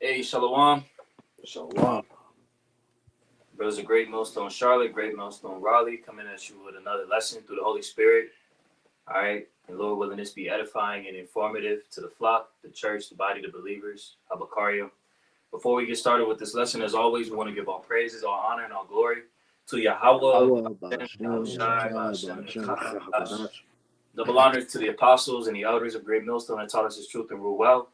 Hey, Shalom. Shalom. Brothers of Great Millstone Charlotte, Great Millstone Raleigh, coming at you with another lesson through the Holy Spirit. All right. And Lord willing, this be edifying and informative to the flock, the church, the body, the believers. Habakariah. Before we get started with this lesson, as always, we want to give all praises, all honor, and all glory to Yahweh, double honors to the apostles and the elders of Great Millstone that taught us his truth and rule well.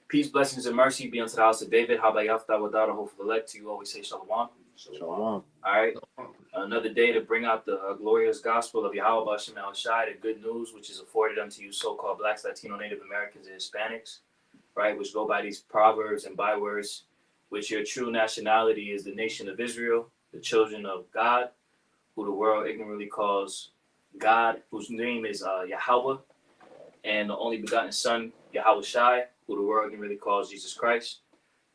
Peace, blessings, and mercy be unto the house of David. Habayafta without a hopeful elect. To you always say shalom. Shalom. All right. Another day to bring out the glorious gospel of Yahweh Bashem El Shai, the good news which is afforded unto you so-called blacks, Latino, Native Americans, and Hispanics, right, which go by these proverbs and bywords, which your true nationality is the nation of Israel, the children of God, who the world ignorantly calls God, whose name is Yahweh, and the only begotten Son, Yahweh Shai, who the world ignorantly calls Jesus Christ,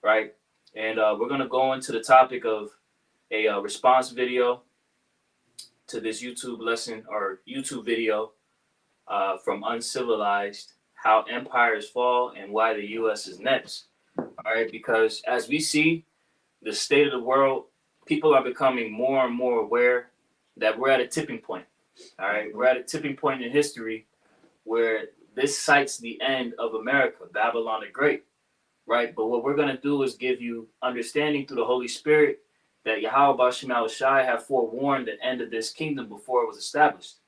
right? And we're going to go into the topic of a response video to this YouTube lesson or YouTube video from Uncivilized, how empires fall and why the U.S. is next. All right, because as we see the state of the world, people are becoming more and more aware that we're at a tipping point. All right, we're at a tipping point in history where this cites the end of America, Babylon the Great, right? But what we're going to do is give you understanding through the Holy Spirit that Yahweh Bashem El Shai have forewarned the end of this kingdom before it was established.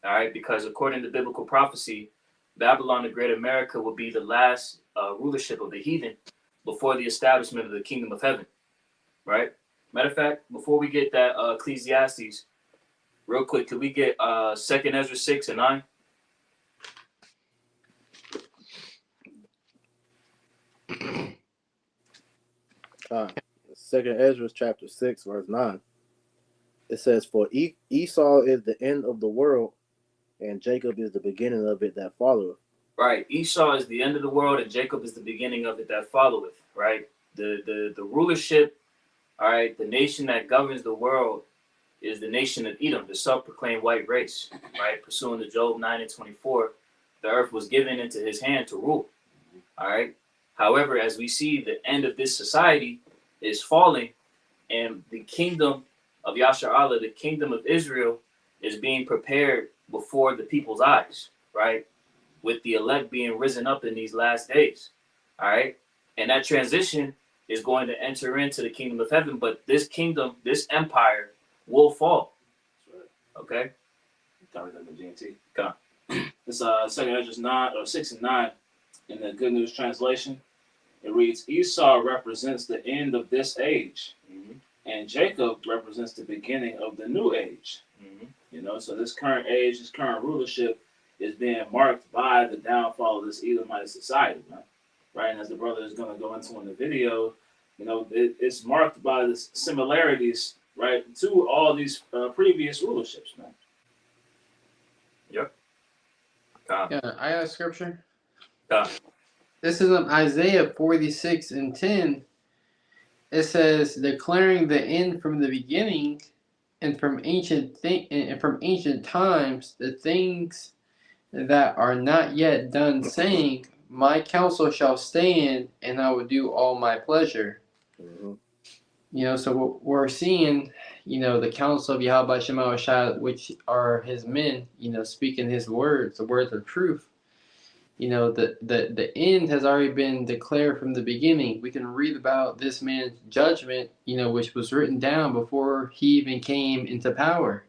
All right, because according to biblical prophecy, Babylon the Great America will be the last rulership of the heathen before the establishment of the kingdom of heaven, right? Matter of fact, before we get that Ecclesiastes, real quick, could we get 2nd Ezra 6 and 9? Second Ezra chapter 6 verse 9. It says, "For Esau is the end of the world, and Jacob is the beginning of it that followeth." Right. Esau is the end of the world, and Jacob is the beginning of it that followeth. Right. The rulership, all right, the nation that governs the world is the nation of Edom, the self-proclaimed white race. Right. Pursuant to Job 9 and 24, the earth was given into his hand to rule. All right. However, as we see, the end of this society is falling, and the kingdom of Yashar Allah, the kingdom of Israel, is being prepared before the people's eyes, right? With the elect being risen up in these last days, all right? And that transition is going to enter into the kingdom of heaven, but this kingdom, this empire will fall. That's right. Okay? Talking about the GNT. Come on. It's 2nd Ezra 9 or 6 and 9 in the Good News translation. It reads, Esau represents the end of this age, and Jacob represents the beginning of the new age. You know, so this current age, this current rulership is being marked by the downfall of this Edomite society, man. Right? And as the brother is going to go into in the video, you know, it's marked by the similarities, right, to all these previous rulerships, man. Yep. Yeah, I got a scripture. Come. This is Isaiah 46 and 10. It says, declaring the end from the beginning and from ancient times, the things that are not yet done, saying, my counsel shall stand, and I will do all my pleasure. Mm-hmm. You know, so we're seeing, you know, the counsel of Yahweh Shema Shai, which are his men, you know, speaking his words, the words of truth. You know, the end has already been declared from the beginning. We can read about this man's judgment, you know, which was written down before he even came into power.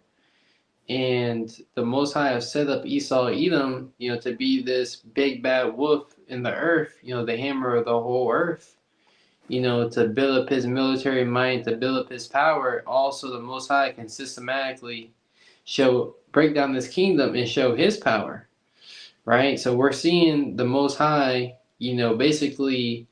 And the Most High have set up Esau Edom, you know, to be this big bad wolf in the earth, you know, the hammer of the whole earth, you know, to build up his military might, to build up his power. Also, the Most High can systematically break down this kingdom and show his power. Right, so we're seeing the Most High, you know, basically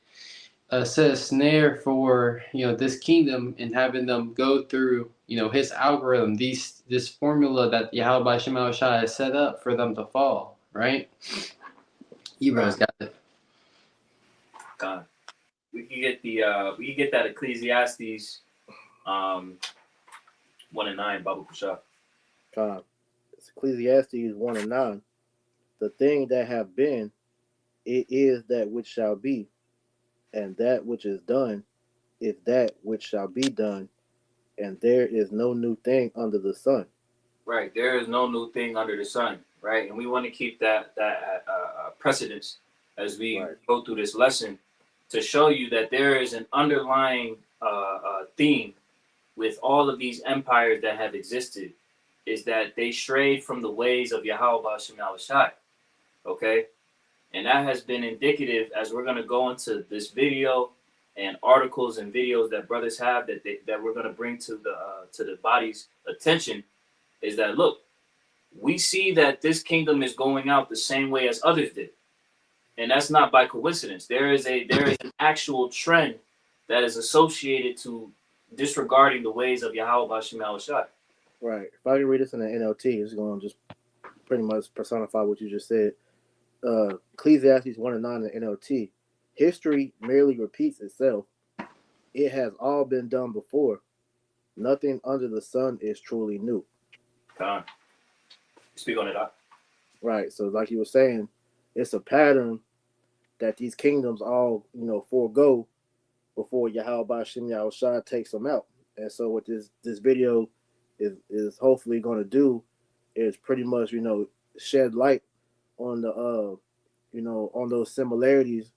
set a snare for, you know, this kingdom and having them go through, you know, his algorithm, this formula that Yahweh Shema Shai has set up for them to fall. Right, you guys got it. God, we can get that Ecclesiastes 1 and 9, Baba Kusha. It's Ecclesiastes 1 and 9. The thing that have been, it is that which shall be, and that which is done is that which shall be done, and there is no new thing under the sun. Right. There is no new thing under the sun. Right. And we want to keep that precedence as we Right. go through this lesson to show you that there is an underlying theme with all of these empires that have existed, is that they strayed from the ways of Yahweh Shem Shai. Okay? And that has been indicative as we're going to go into this video and articles and videos that brothers have that we're going to bring to the body's attention, is that, look, we see that this kingdom is going out the same way as others did. And that's not by coincidence. There is an actual trend that is associated to disregarding the ways of Yahweh Shem Shai. Right. If I can read this in the NLT, it's going to just pretty much personify what you just said. Ecclesiastes 1 and 9 in the NLT. History merely repeats itself. It has all been done before. Nothing under the sun is truly new. Speak on it, Doc. Right. So like you were saying, it's a pattern that these kingdoms all, forego before Yahweh Shem Shai takes them out. And so what this video is hopefully going to do is pretty much, shed light on the on those similarities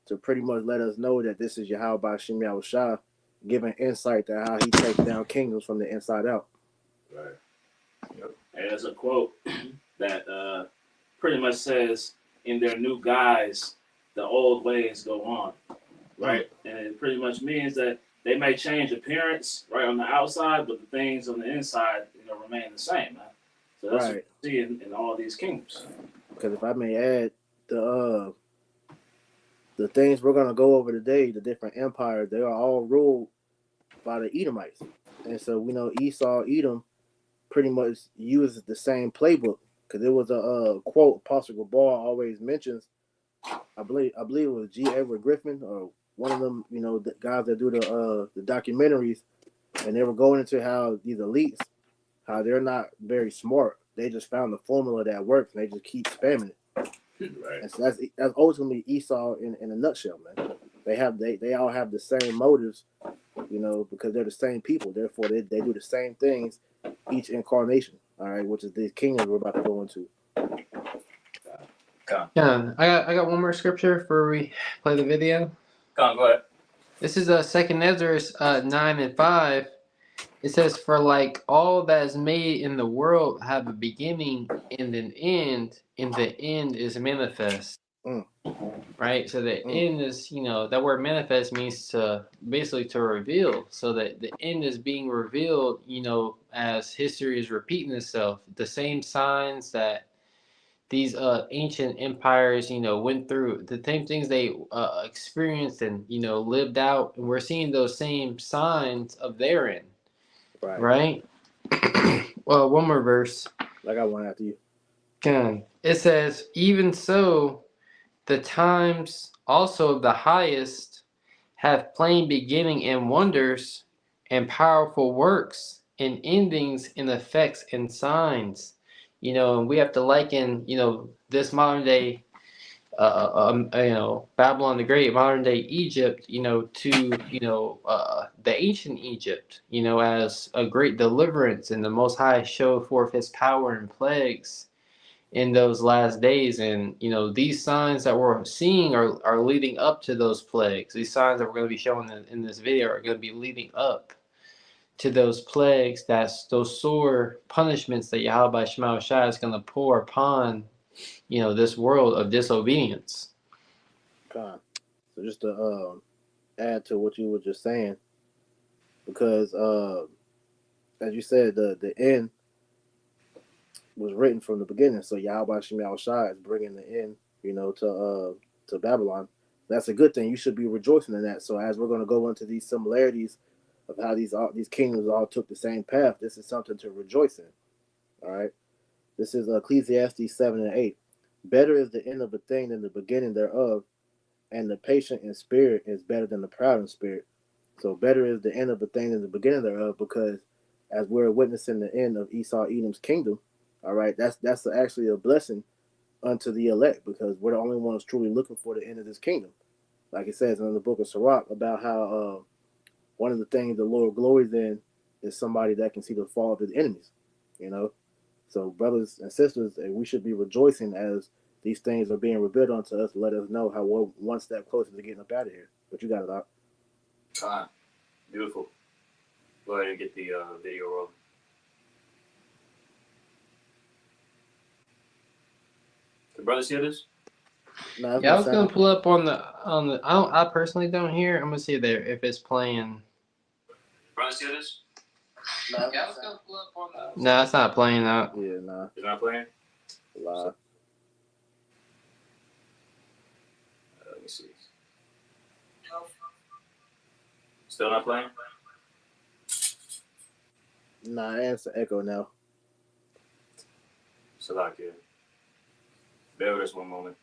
to pretty much let us know that this is Yahweh Shem Shai giving insight to how he takes down kingdoms from the inside out. Right. Yep. And there's a quote that pretty much says, in their new guise, the old ways go on. Right? And it pretty much means that they may change appearance right on the outside, but the things on the inside, remain the same. Man. So that's what you see in all these kingdoms. Because if I may add, the things we're gonna go over today, the different empires, they are all ruled by the Edomites, and so we know Esau, Edom, pretty much uses the same playbook. Because there was a quote Apostle Gabar always mentions. I believe it was G. Edward Griffin or one of them, the guys that do the documentaries, and they were going into how these elites, how they're not very smart. They just found the formula that works, and they just keep spamming it. Right. And so that's ultimately Esau in a nutshell, man. They all have the same motives, because they're the same people. Therefore, they do the same things each incarnation. All right, which is these kingdoms we're about to go into. Yeah, I got one more scripture before we play the video. Go ahead. This is 2 Ezra 9 and 5. It says, "For like all that is made in the world have a beginning and an end, and the end is manifest." Right? So the end is, that word manifest means to basically to reveal. So that the end is being revealed, as history is repeating itself. The same signs that these ancient empires, went through, the same things they experienced and, lived out. And we're seeing those same signs of their end. Right? Well, one more verse. I got one after you. Okay. It says, "Even so, the times also of the highest have plain beginning and wonders and powerful works and endings and effects and signs." And we have to liken, this modern day, Babylon the Great, modern day Egypt, to, the ancient Egypt, as a great deliverance, and the Most High show forth His power and plagues in those last days. And these signs that we're seeing are leading up to those plagues. These signs that we're going to be showing in this video are going to be leading up to those plagues, those sore punishments that Yahweh Shema Shai is going to pour upon this world of disobedience. So just to add to what you were just saying, because as you said, the end was written from the beginning. So Yahweh Shem Shai is bringing the end, to Babylon. That's a good thing. You should be rejoicing in that. So as we're going to go into these similarities of how these kingdoms all took the same path, this is something to rejoice in. All right. This is Ecclesiastes 7 and 8. "Better is the end of a thing than the beginning thereof, and the patient in spirit is better than the proud in spirit." So better is the end of a thing than the beginning thereof, because as we're witnessing the end of Esau Edom's kingdom, all right, that's actually a blessing unto the elect, because we're the only ones truly looking for the end of this kingdom. like it says in the book of Sirach about how one of the things the Lord glories in is somebody that can see the fall of his enemies. You know, so brothers and sisters, we should be rejoicing as these things are being revealed unto us to let us know how we're one step closer to getting up out of here. But you got it out. Beautiful. Go ahead and get the video rolling. Can brothers hear this? No, Yeah, I was gonna pull up on the. I personally don't hear. I'm gonna see there if it's playing. Brothers hear this? No, Yeah, I was gonna pull up on the. No, it's not playing out. yeah, nah. It's not playing? Live. Let me see. Still not playing? Nah, it's an echo now. Salakia. Bear with us one moment.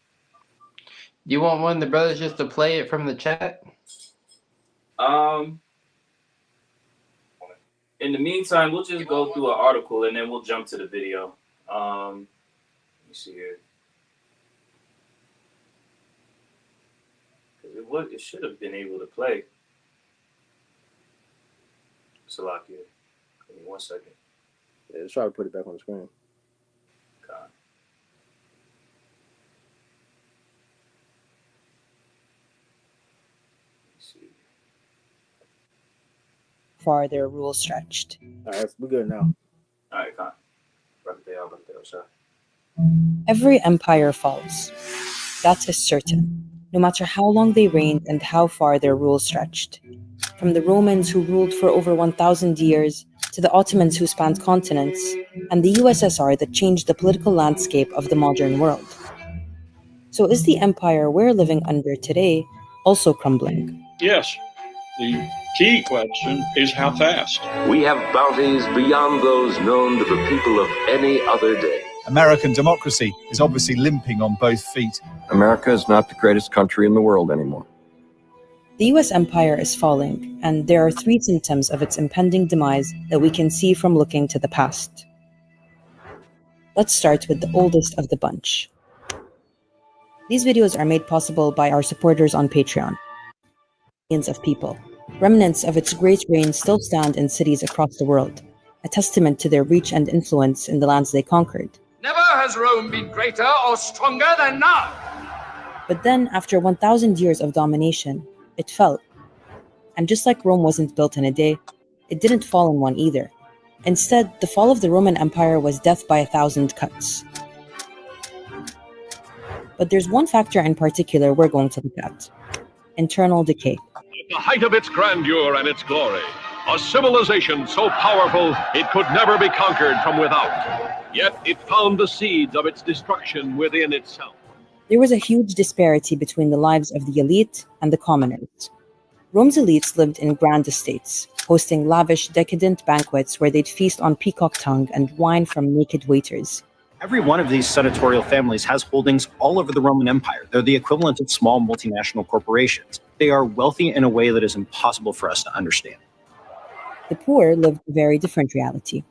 You want one of the brothers just to play it from the chat? In the meantime, we'll just go through an article and then we'll jump to the video. Let me see here. Because it should have been able to play. Salakia. Give me 1 second. Yeah, let's try to put it back on the screen. God. Far their rule stretched. All right, we're good now. All right, come on. Every empire falls. That is certain, no matter how long they reigned and how far their rule stretched. From the Romans who ruled for over 1,000 years, to the Ottomans who spanned continents, and the USSR that changed the political landscape of the modern world. So is the empire we're living under today also crumbling? Yes. The key question is how fast. We have bounties beyond those known to the people of any other day. American democracy is obviously limping on both feet. America is not the greatest country in the world anymore. The US empire is falling, and there are 3 symptoms of its impending demise that we can see from looking to the past. Let's start with the oldest of the bunch. These videos are made possible by our supporters on Patreon. Millions of people. Remnants of its great reign still stand in cities across the world, a testament to their reach and influence in the lands they conquered. Never has Rome been greater or stronger than now. But then, after 1,000 years of domination, it fell. And just like Rome wasn't built in a day, it didn't fall in one either. Instead, the fall of the Roman Empire was death by 1,000 cuts. But there's one factor in particular we're going to look at: internal decay. At the height of its grandeur and its glory, a civilization so powerful it could never be conquered from without. Yet it found the seeds of its destruction within itself. There was a huge disparity between the lives of the elite and the commoners. Rome's elites lived in grand estates, hosting lavish, decadent banquets where they'd feast on peacock tongue and wine from naked waiters. Every one of these senatorial families has holdings all over the Roman Empire. They're the equivalent of small multinational corporations. They are wealthy in a way that is impossible for us to understand. The poor lived a very different reality.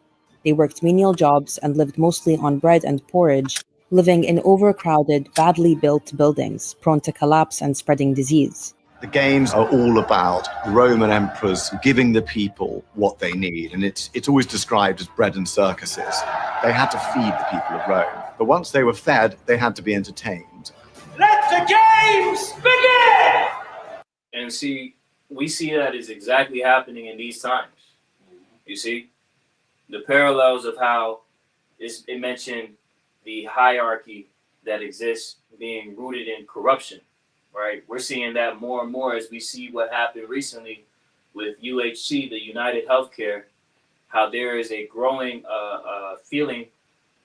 They worked menial jobs and lived mostly on bread and porridge, living in overcrowded, badly built buildings, prone to collapse and spreading disease. The games are all about the Roman emperors giving the people what they need, and it's always described as bread and circuses. They had to feed the people of Rome, but once they were fed, they had to be entertained. Let the games begin! And see, we see that is exactly happening in these times. You see? The parallels of how it mentioned the hierarchy that exists being rooted in corruption, right? We're seeing that more and more as we see what happened recently with UHC, the United Healthcare, how there is a growing feeling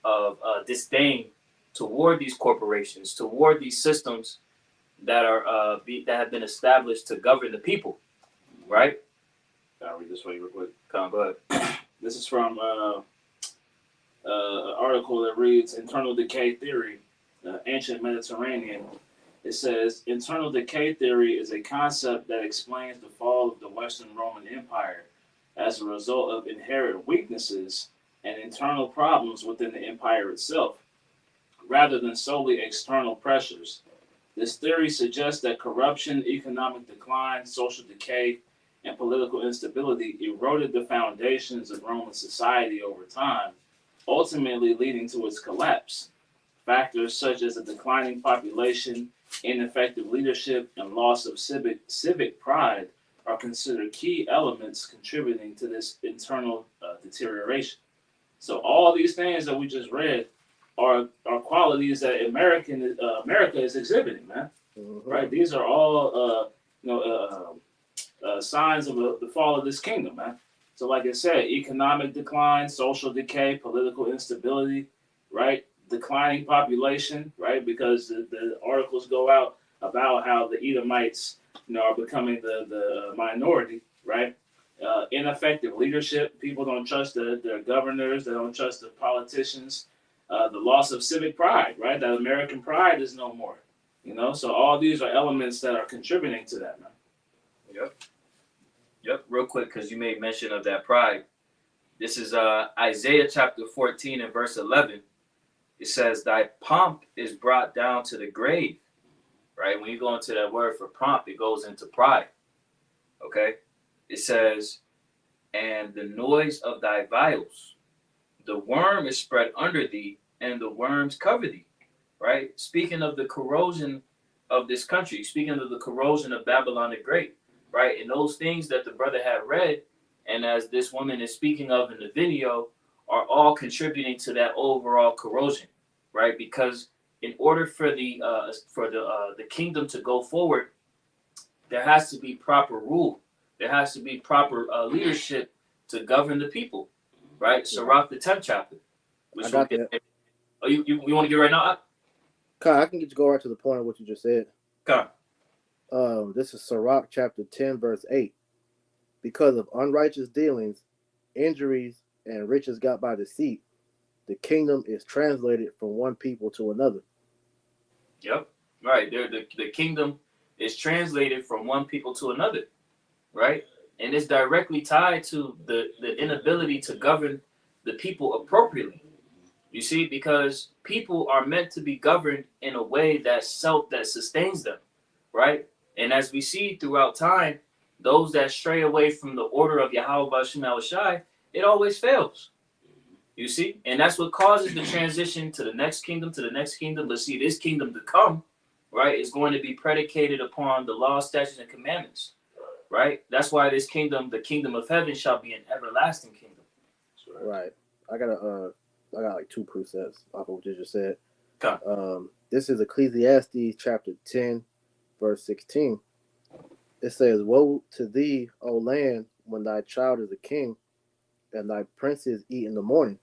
of disdain toward these corporations, toward these systems that are that have been established to govern the people, right? I'll read this for you real quick. Come on, go ahead. This is from an article that reads Internal Decay Theory, Ancient Mediterranean. It says, internal decay theory is a concept that explains the fall of the Western Roman Empire as a result of inherent weaknesses and internal problems within the empire itself, rather than solely external pressures. This theory suggests that corruption, economic decline, social decay, and political instability eroded the foundations of Roman society over time, ultimately leading to its collapse. Factors such as a declining population, ineffective leadership, and loss of civic pride are considered key elements contributing to this internal deterioration. So all these things that we just read are qualities that America is exhibiting, man. Mm-hmm. Right? These are all signs of the fall of this kingdom, man. So, like I said, economic decline, social decay, political instability, right? Declining population, right? Because the articles go out about how the Edomites, are becoming the minority, right? Ineffective leadership. People don't trust their governors. They don't trust the politicians. The loss of civic pride, right? That American pride is no more. So all these are elements that are contributing to that, man. Yep. Real quick, because you made mention of that pride. This is Isaiah chapter 14 and verse 11. It says, "Thy pomp is brought down to the grave." Right? When you go into that word for pomp, it goes into pride. Okay? It says, "And the noise of thy vials, the worm is spread under thee, and the worms cover thee." Right? Speaking of the corrosion of this country, speaking of the corrosion of Babylon the Great, right? And those things that the brother had read, and as this woman is speaking of in the video, are all contributing to that overall corrosion, right? Because in order for the kingdom to go forward, there has to be proper rule. There has to be proper leadership to govern the people, right? Sirach the 10th chapter. I got that. Oh, you want to get right now? Kai, I can get you go right to the point of what you just said. Okay. This is Sirach chapter 10, verse 8. Because of unrighteous dealings, injuries, and riches got by deceit, the kingdom is translated from one people to another. Yep. Right. The kingdom is translated from one people to another. Right. And it's directly tied to the inability to govern the people appropriately. You see, because people are meant to be governed in a way that sustains them. Right. And as we see throughout time, those that stray away from the order of Yahweh B'Shem Shai, it always fails. You see? And that's what causes the transition to the next kingdom, But see, this kingdom to come, right, is going to be predicated upon the law, statutes, and commandments. Right? That's why this kingdom, the kingdom of heaven, shall be an everlasting kingdom. Right. I got like two precepts off of what you just said. Okay. This is Ecclesiastes chapter 10, verse 16. It says, "Woe to thee, O land, when thy child is a king, and thy princes eat in the morning."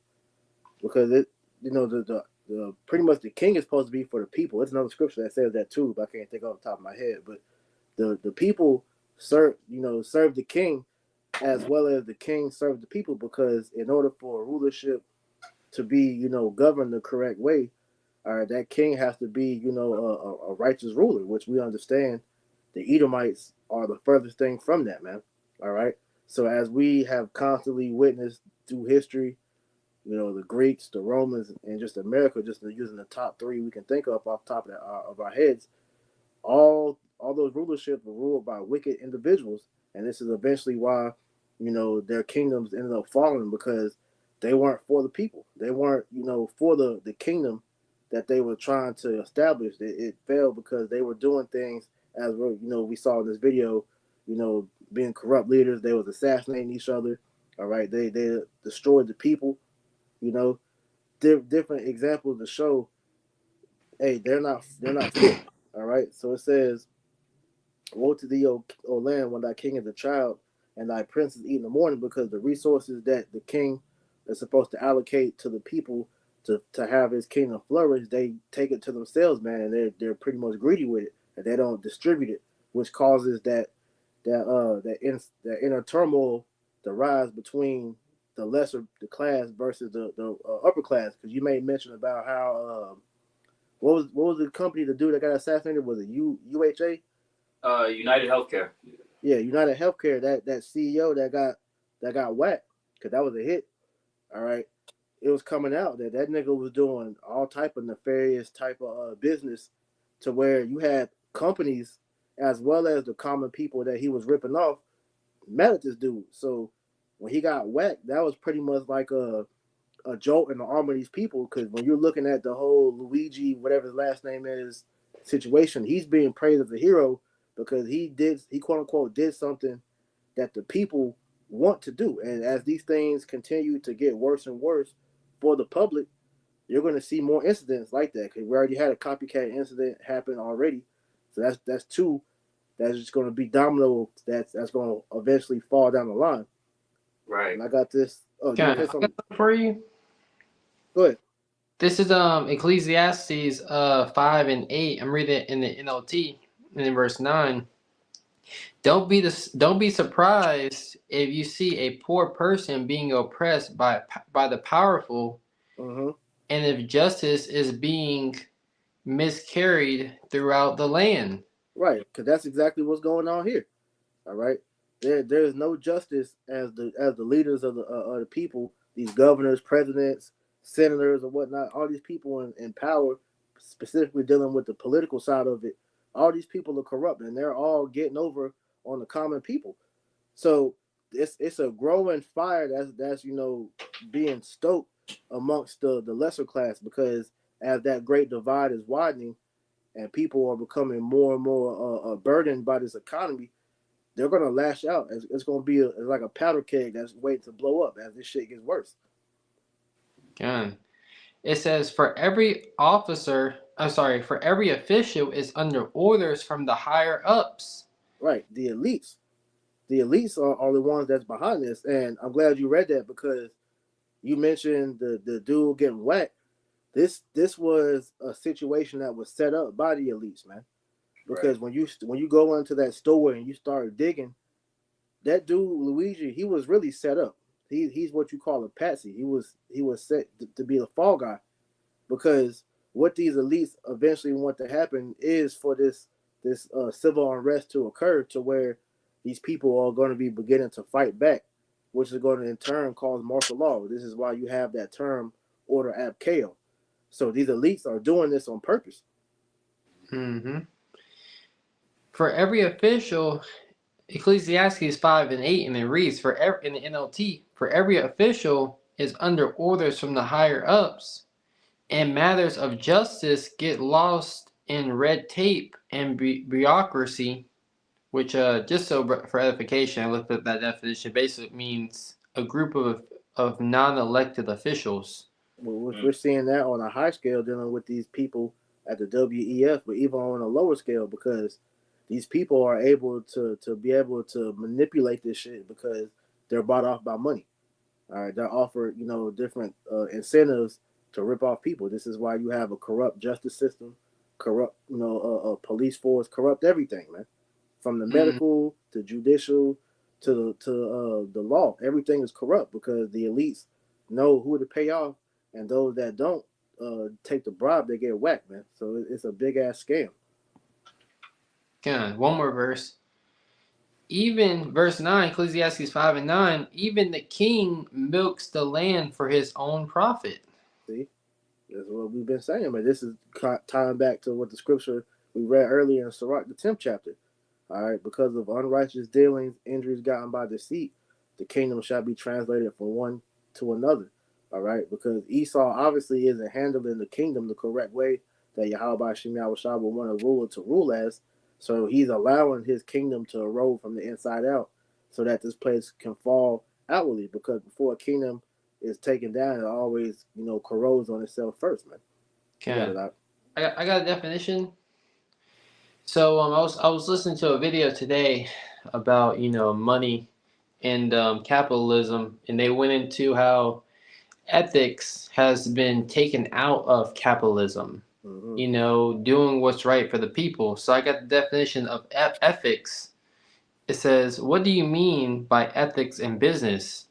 Because the pretty much the king is supposed to be for the people. It's another scripture that says that too, but I can't think off the top of my head. But the people serve the king as well as the king serve the people, because in order for rulership to be governed the correct way, that king has to be a righteous ruler, which we understand the Edomites are the furthest thing from that, man. All right. So as we have constantly witnessed through history, the Greeks, the Romans, and just America, just using the top three we can think of off the top of our heads, all those rulerships were ruled by wicked individuals, and this is eventually why their kingdoms ended up falling, because they weren't for the people. They weren't for the kingdom that they were trying to establish. It failed because they were doing things as we saw in this video, being corrupt leaders. They was assassinating each other. All right, they destroyed the people. Different examples to show, hey, they're not fit. All right, so it says, "Woe to thee, O land, when thy king is a child, and thy princes eat in the morning," because the resources that the king is supposed to allocate to the people to have his kingdom flourish, they take it to themselves, man, and they're pretty much greedy with it, and they don't distribute it, which causes that inner turmoil to rise between the class versus the upper class. Because you made mention about how what was the company, the dude that got assassinated, was it UHA? United Healthcare. Yeah, United Healthcare. That CEO that got whacked, because that was a hit. All right, it was coming out that nigga was doing all type of nefarious type of business to where you had companies as well as the common people that he was ripping off mad at this dude. So when he got whacked, that was pretty much like a jolt in the arm of these people, because when you're looking at the whole Luigi, whatever his last name is, situation, he's being praised as a hero because he quote unquote did something that the people want to do. And as these things continue to get worse and worse for the public, you're going to see more incidents like that, because we already had a copycat incident happen already. So that's two that's just going to be domino that's going to eventually fall down the line. Right. And I got this. Oh, Okay, I got something for you. Go ahead. This is Ecclesiastes 5 and 8. I'm reading it in the NLT, in verse 9. Don't be surprised if you see a poor person being oppressed by the powerful, mm-hmm. and if justice is being miscarried throughout the land. Right, because that's exactly what's going on here. All right, there is no justice as the leaders of the people, these governors, presidents, senators, or whatnot. All these people in power, specifically dealing with the political side of it, all these people are corrupt, and they're all getting over on the common people. So it's a growing fire that's being stoked amongst the lesser class, because as that great divide is widening and people are becoming more and more burdened by this economy, they're going to lash out. It's going to be like a powder keg that's waiting to blow up as this shit gets worse. God. It says, for every official is under orders from the higher ups. Right, the elites. The elites are the ones that's behind this. And I'm glad you read that, because you mentioned the dude getting whacked. This was a situation that was set up by the elites, man. Because when you go into that store and you start digging, that dude Luigi, he was really set up. He's what you call a patsy. He was set to be the fall guy, because what these elites eventually want to happen is for this civil unrest to occur, to where these people are going to be beginning to fight back, which is going to in turn cause martial law. This is why you have that term order ab chaos. So these elites are doing this on purpose. Mm-hmm. For every official, Ecclesiastes 5 and 8, and it reads, in the NLT, for every official is under orders from the higher ups, and matters of justice get lost in red tape and bureaucracy, which just so for edification, I looked at that definition. Basically means a group of non-elected officials. We're seeing that on a high scale, dealing with these people at the WEF, but even on a lower scale, because these people are able to be able to manipulate this shit because they're bought off by money. All right, they're offered different incentives to rip off people. This is why you have a corrupt justice system, corrupt police force, corrupt everything, man. From the medical to judicial to the law, everything is corrupt because the elites know who to pay off, and those that don't take the bribe, they get whacked, man. So it's a big ass scam. God, one more verse. Even verse 9, Ecclesiastes 5 and 9, even the king milks the land for his own profit. See, that's what we've been saying, but this is tying back to what the scripture we read earlier in Sirach, the 10th chapter. All right, because of unrighteous dealings, injuries gotten by deceit, the kingdom shall be translated from one to another. All right, because Esau obviously isn't handling the kingdom the correct way that Yahweh Shem Yahushua would want a ruler to rule as. So he's allowing his kingdom to erode from the inside out, so that this place can fall outwardly. Because before a kingdom is taken down, it always corrodes on itself first, man. Okay. I got a definition. So I was listening to a video today about money and capitalism, and they went into how ethics has been taken out of capitalism. Mm-hmm. Doing what's right for the people. So I got the definition of ethics. It says, what do you mean by ethics in business?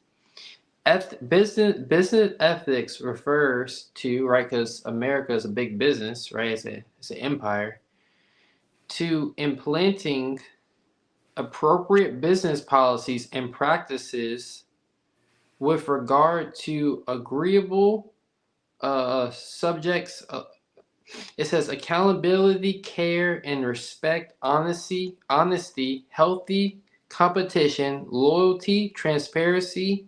Business ethics refers to, right, because America is a big business, right? It's an empire. To implanting appropriate business policies and practices with regard to agreeable subjects It says accountability, care, and respect, honesty, healthy competition, loyalty, transparency,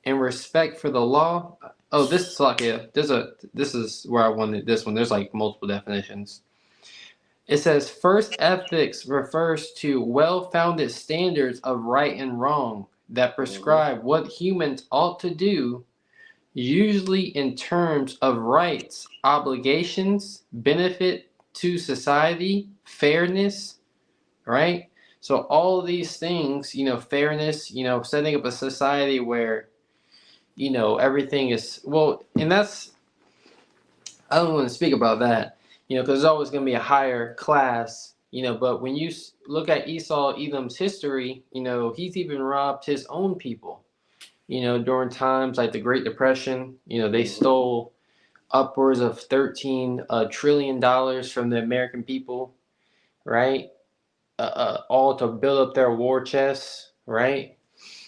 and respect for the law. Oh, this is like this is where I wanted this one. There's like multiple definitions. It says first ethics refers to well-founded standards of right and wrong that prescribe what humans ought to do, usually in terms of rights, obligations, benefit to society, fairness, right? So all of these things, fairness, setting up a society where, everything is, well, and that's, I don't want to speak about that, because there's always going to be a higher class, but when you look at Esau, Edom's history, he's even robbed his own people, during times like the Great Depression, they stole upwards of $13 trillion from the American people, right? All to build up their war chests, right?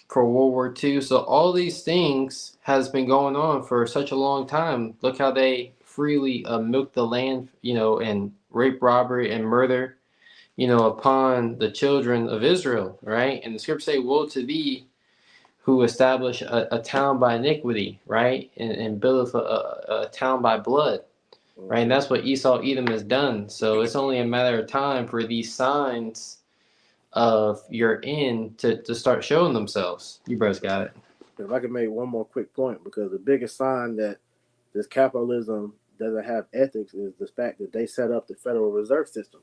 For World War II. So all these things has been going on for such a long time. Look how they freely milk the land, and rape, robbery, and murder, upon the children of Israel, right? And the scriptures say, woe to thee who establish a town by iniquity, right? And buildeth a town by blood, right? And that's what Esau, Edom has done. So it's only a matter of time for these signs of your end to start showing themselves. You brothers got it. If I can make one more quick point, because the biggest sign that this capitalism doesn't have ethics is the fact that they set up the Federal Reserve System.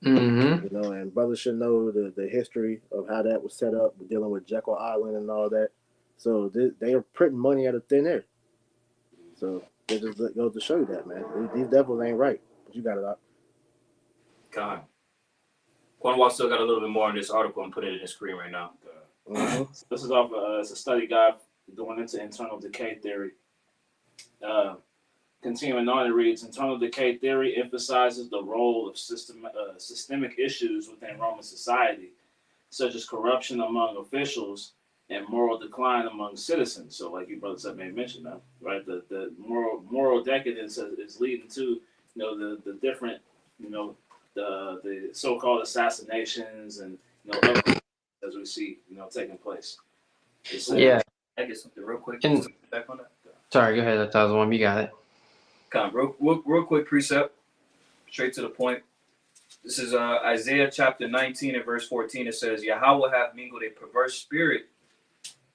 Mm-hmm. And brothers should know the history of how that was set up, dealing with Jekyll Island and all that. So they are printing money out of thin air. So it just goes to show you that, man. These devils ain't right. But you got it up. God. Cornwall still got a little bit more in this article. I'm putting it in the screen right now. This is off it's a study guide going into internal decay theory. Continuing on, it reads, internal decay theory emphasizes the role of systemic issues within Roman society, such as corruption among officials and moral decline among citizens. So like you brothers have made mention of, right? The moral decadence is leading to, the different, the so-called assassinations and, as we see, taking place. Yeah. I get something real quick. And, back on that. sorry, go ahead. That was one. You got it. Real quick precept, straight to the point. This is Isaiah chapter 19 and verse 14. It says, Yahweh hath mingled a perverse spirit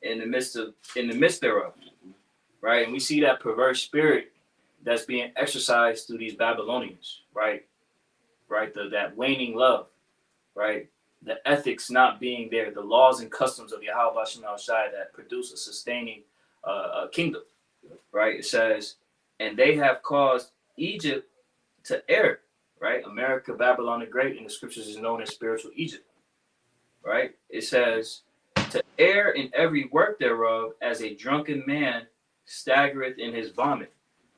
in the midst thereof. Right? And we see that perverse spirit that's being exercised through these Babylonians, right? Right? That waning love, right? The ethics not being there, the laws and customs of Yahweh Hashem Al Shai that produce a sustaining kingdom, right? It says, and they have caused Egypt to err, right? America, Babylon the Great, in the scriptures is known as spiritual Egypt, right? It says, to err in every work thereof, as a drunken man staggereth in his vomit,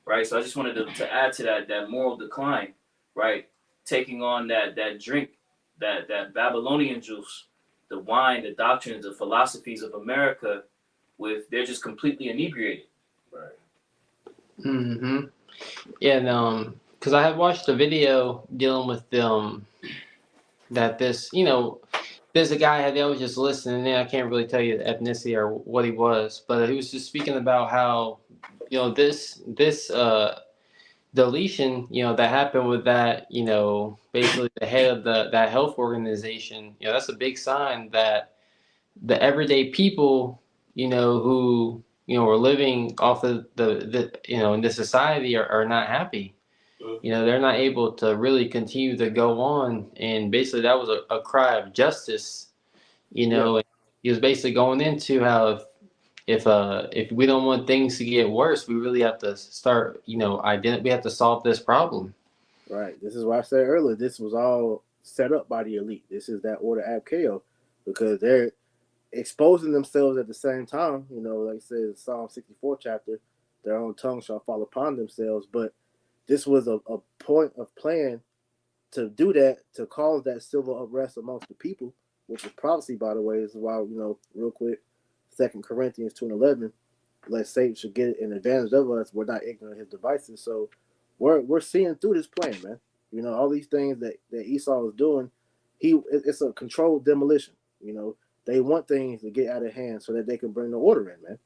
right? So I just wanted to add to that moral decline, right? Taking on that drink, that Babylonian juice, the wine, the doctrines, the philosophies of America, they're just completely inebriated, right? Mm-hmm. Yeah, and because I had watched a video dealing with that this, there's a guy that was just listening, and I can't really tell you the ethnicity or what he was, but he was just speaking about how, this deletion, that happened with that, basically the head of that health organization, that's a big sign that the everyday people, who, are living off of the in this society are not happy. They're not able to really continue to go on. And basically that was a cry of justice, and he was basically going into how if we don't want things to get worse, we really have to start, we have to solve this problem. Right. This is why I said earlier, this was all set up by the elite. This is that order ab chaos, because they're exposing themselves at the same time. Like I said, Psalm 64 chapter, their own tongue shall fall upon themselves. But this was a point of plan to do that, to cause that civil unrest amongst the people, which is prophecy, by the way. This is why, real quick, 2 Corinthians 2:11, lest Satan should get an advantage of us, we're not ignorant of his devices. So we're seeing through this plan, man. You know, all these things that Esau is doing, it's a controlled demolition. You know, they want things to get out of hand so that they can bring the order in, man.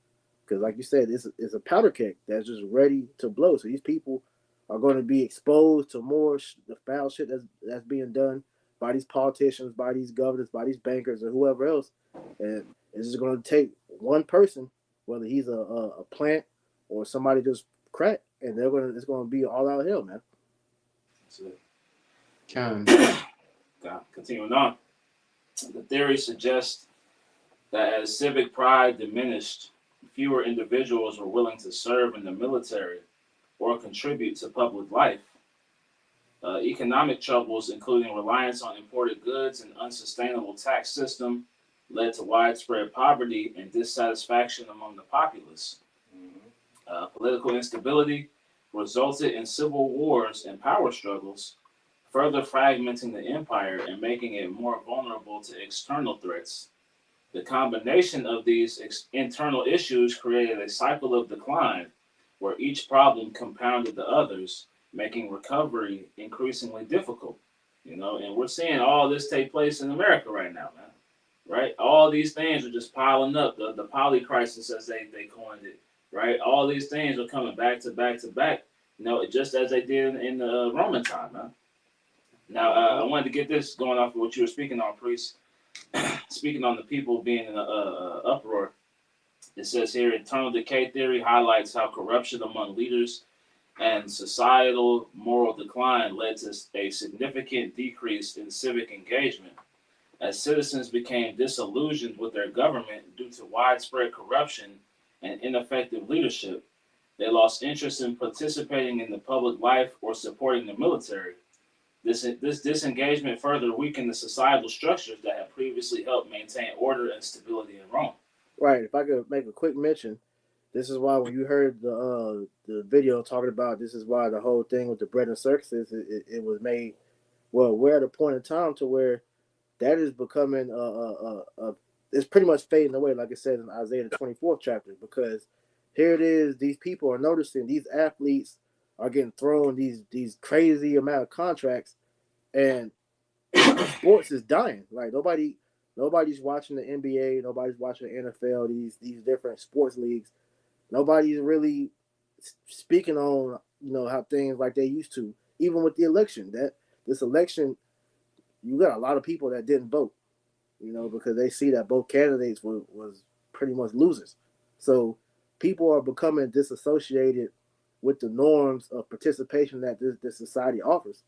Because like you said, it's a powder keg that's just ready to blow. So these people are going to be exposed to more the foul shit that's being done by these politicians, by these governors, by these bankers, or whoever else, and it's just going to take one person, whether he's a plant or somebody just crack, and it's going to be all out hell, man. That's it. Continuing on. The theory suggests that as civic pride diminished, fewer individuals were willing to serve in the military or contribute to public life. Economic troubles, including reliance on imported goods and unsustainable tax system, led to widespread poverty and dissatisfaction among the populace. Political instability resulted in civil wars and power struggles, further fragmenting the empire and making it more vulnerable to external threats. The combination of these internal issues created a cycle of decline where each problem compounded the others, making recovery increasingly difficult. You know, and we're seeing all this take place in America right now, man. Right? All these things are just piling up. The poly crisis, as they coined it, right? All these things are coming back to back to back, you know, just as they did in the Roman time, man. Now, I wanted to get this going off of what you were speaking on, Priest. Speaking on the people being in an uproar, it says here, internal decay theory highlights how corruption among leaders and societal moral decline led to a significant decrease in civic engagement. As citizens became disillusioned with their government due to widespread corruption and ineffective leadership, they lost interest in participating in the public life or supporting the military. This disengagement further weakened the societal structures that had previously helped maintain order and stability in Rome. Right. If I could make a quick mention, this is why when you heard the video talking about this is why the whole thing with the bread and circuses, it was made. Well, we're at a point in time to where that is becoming it's pretty much fading away, like it says in Isaiah the 24th chapter, because here it is, these people are noticing these athletes are getting thrown these crazy amount of contracts, and sports is dying. Like nobody's watching the NBA, nobody's watching the NFL, these different sports leagues. Nobody's really speaking on, you know, how things like they used to. Even with the election, this election, you got a lot of people that didn't vote, you know, because they see that both candidates was pretty much losers. So people are becoming disassociated with the norms of participation that this society offers.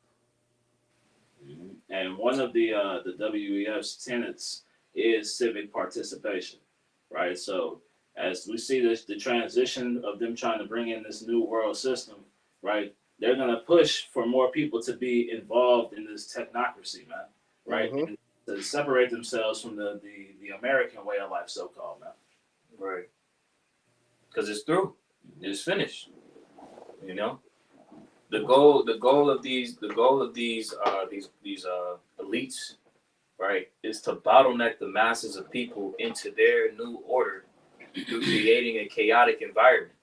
And one of the WEF's tenets is civic participation, right? So as we see the transition of them trying to bring in this new world system, right? They're going to push for more people to be involved in this technocracy, man, right? And to separate themselves from the American way of life, so-called, man. Right. Because it's through. It's finished. You know, the goal of these elites, right, is to bottleneck the masses of people into their new order through creating a chaotic environment,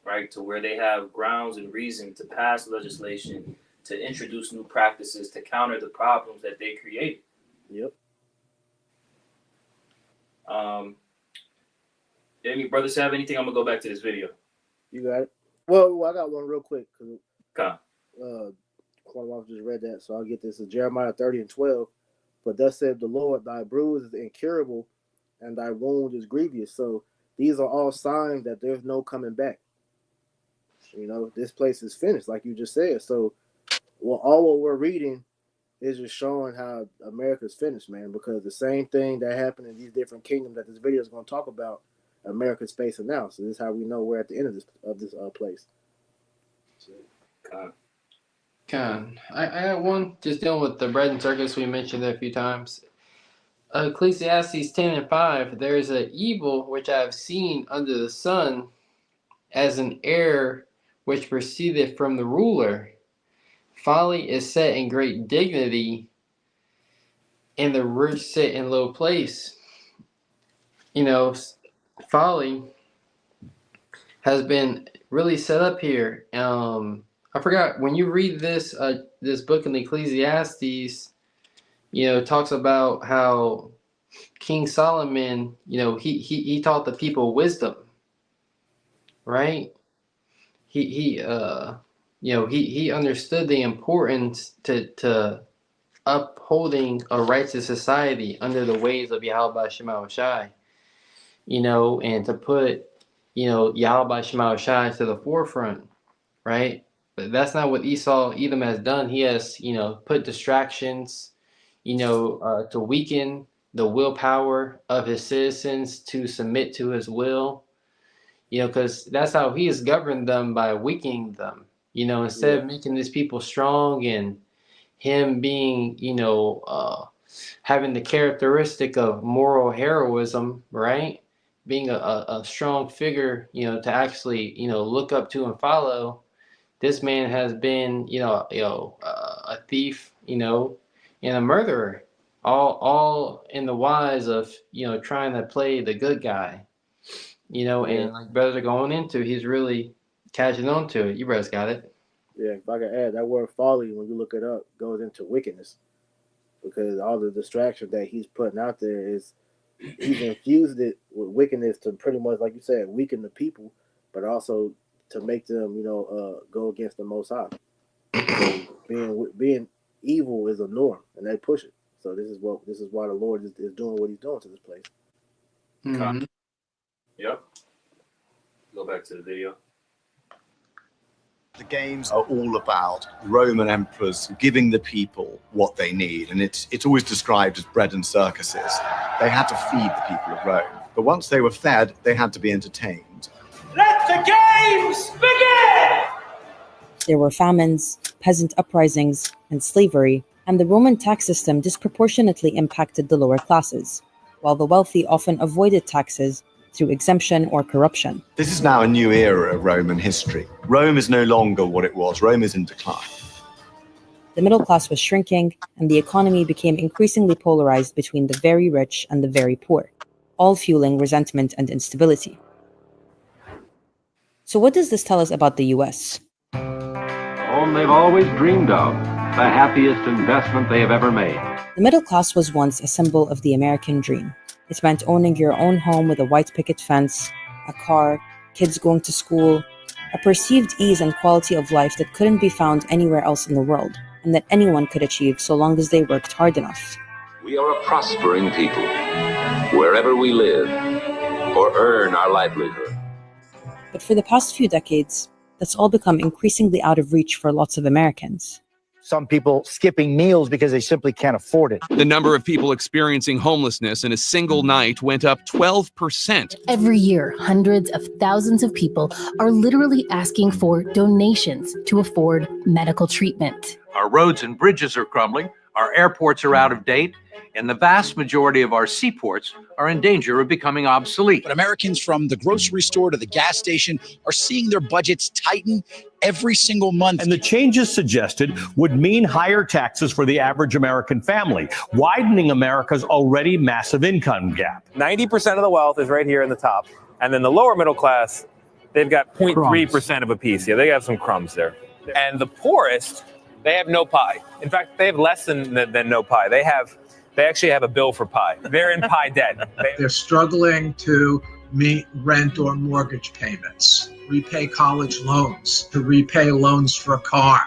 right, to where they have grounds and reason to pass legislation, to introduce new practices to counter the problems that they created. Yep. Any brothers have anything? I'm gonna go back to this video. You got it. Well, I got one real quick because Quantum just read that, so I'll get this. Jeremiah 30:12. But thus said the Lord, thy bruise is incurable, and thy wound is grievous. So these are all signs that there's no coming back. You know, this place is finished, like you just said. So, all what we're reading is just showing how America's finished, man. Because the same thing that happened in these different kingdoms that this video is going to talk about, America's facing now. So this is how we know we're at the end of this place. I got one just dealing with the bread and circus we mentioned a few times. Ecclesiastes 10:5. There is an evil which I have seen under the sun, as an error which proceedeth from the ruler. Folly is set in great dignity, and the rich sit in low place. You know, folly has been really set up here. I forgot when you read this this book in Ecclesiastes, it talks about how King Solomon, he taught the people wisdom, right? He understood the importance to upholding a righteous society under the ways of Yahweh Shema Shai, and to put, Yahweh Shema Shai to the forefront, right? But that's not what Edom has done. He has, put distractions, to weaken the willpower of his citizens to submit to his will, because that's how he has governed them, by weakening them, instead of making these people strong, and him being, having the characteristic of moral heroism, right? Being a strong figure, to actually, look up to and follow. This man has been, a thief, and a murderer, all in the wise of, trying to play the good guy, and like brothers are going into, he's really catching on to it. You brothers got it. Yeah, if I can add, that word folly, when you look it up, goes into wickedness, because all the distraction that he's putting out there is he's infused it with wickedness to pretty much, like you said, weaken the people, but also to make them, go against the Most High. So being evil is a norm, and they push it. So this is why the Lord is doing what He's doing to this place. Mm-hmm. Yep. Go back to the video. The games are all about Roman emperors giving the people what they need, and it's always described as bread and circuses. They had to feed the people of Rome, but once they were fed, they had to be entertained. Let the games begin! There were famines, peasant uprisings, and slavery, and the Roman tax system disproportionately impacted the lower classes, while the wealthy often avoided taxes through exemption or corruption. This is now a new era of Roman history. Rome is no longer what it was. Rome is in decline. The middle class was shrinking, and the economy became increasingly polarized between the very rich and the very poor, all fueling resentment and instability. So what does this tell us about the US? Home they've always dreamed of, the happiest investment they have ever made. The middle class was once a symbol of the American dream. It meant owning your own home with a white picket fence, a car, kids going to school, a perceived ease and quality of life that couldn't be found anywhere else in the world, and that anyone could achieve so long as they worked hard enough. We are a prospering people, wherever we live, or earn our livelihood. But for the past few decades, that's all become increasingly out of reach for lots of Americans. Some people skipping meals because they simply can't afford it. The number of people experiencing homelessness in a single night went up 12%. Every year, hundreds of thousands of people are literally asking for donations to afford medical treatment. Our roads and bridges are crumbling, our airports are out of date, and the vast majority of our seaports are in danger of becoming obsolete. But Americans from the grocery store to the gas station are seeing their budgets tighten every single month. And the changes suggested would mean higher taxes for the average American family, widening America's already massive income gap. 90% of the wealth is right here in the top. And then the lower middle class, they've got 0.3% of a piece. Yeah, they have some crumbs there. And the poorest, they have no pie. In fact, they have less than no pie. They actually have a bill for pie. They're in pie debt. They're struggling to meet rent or mortgage payments, repay college loans, to repay loans for a car.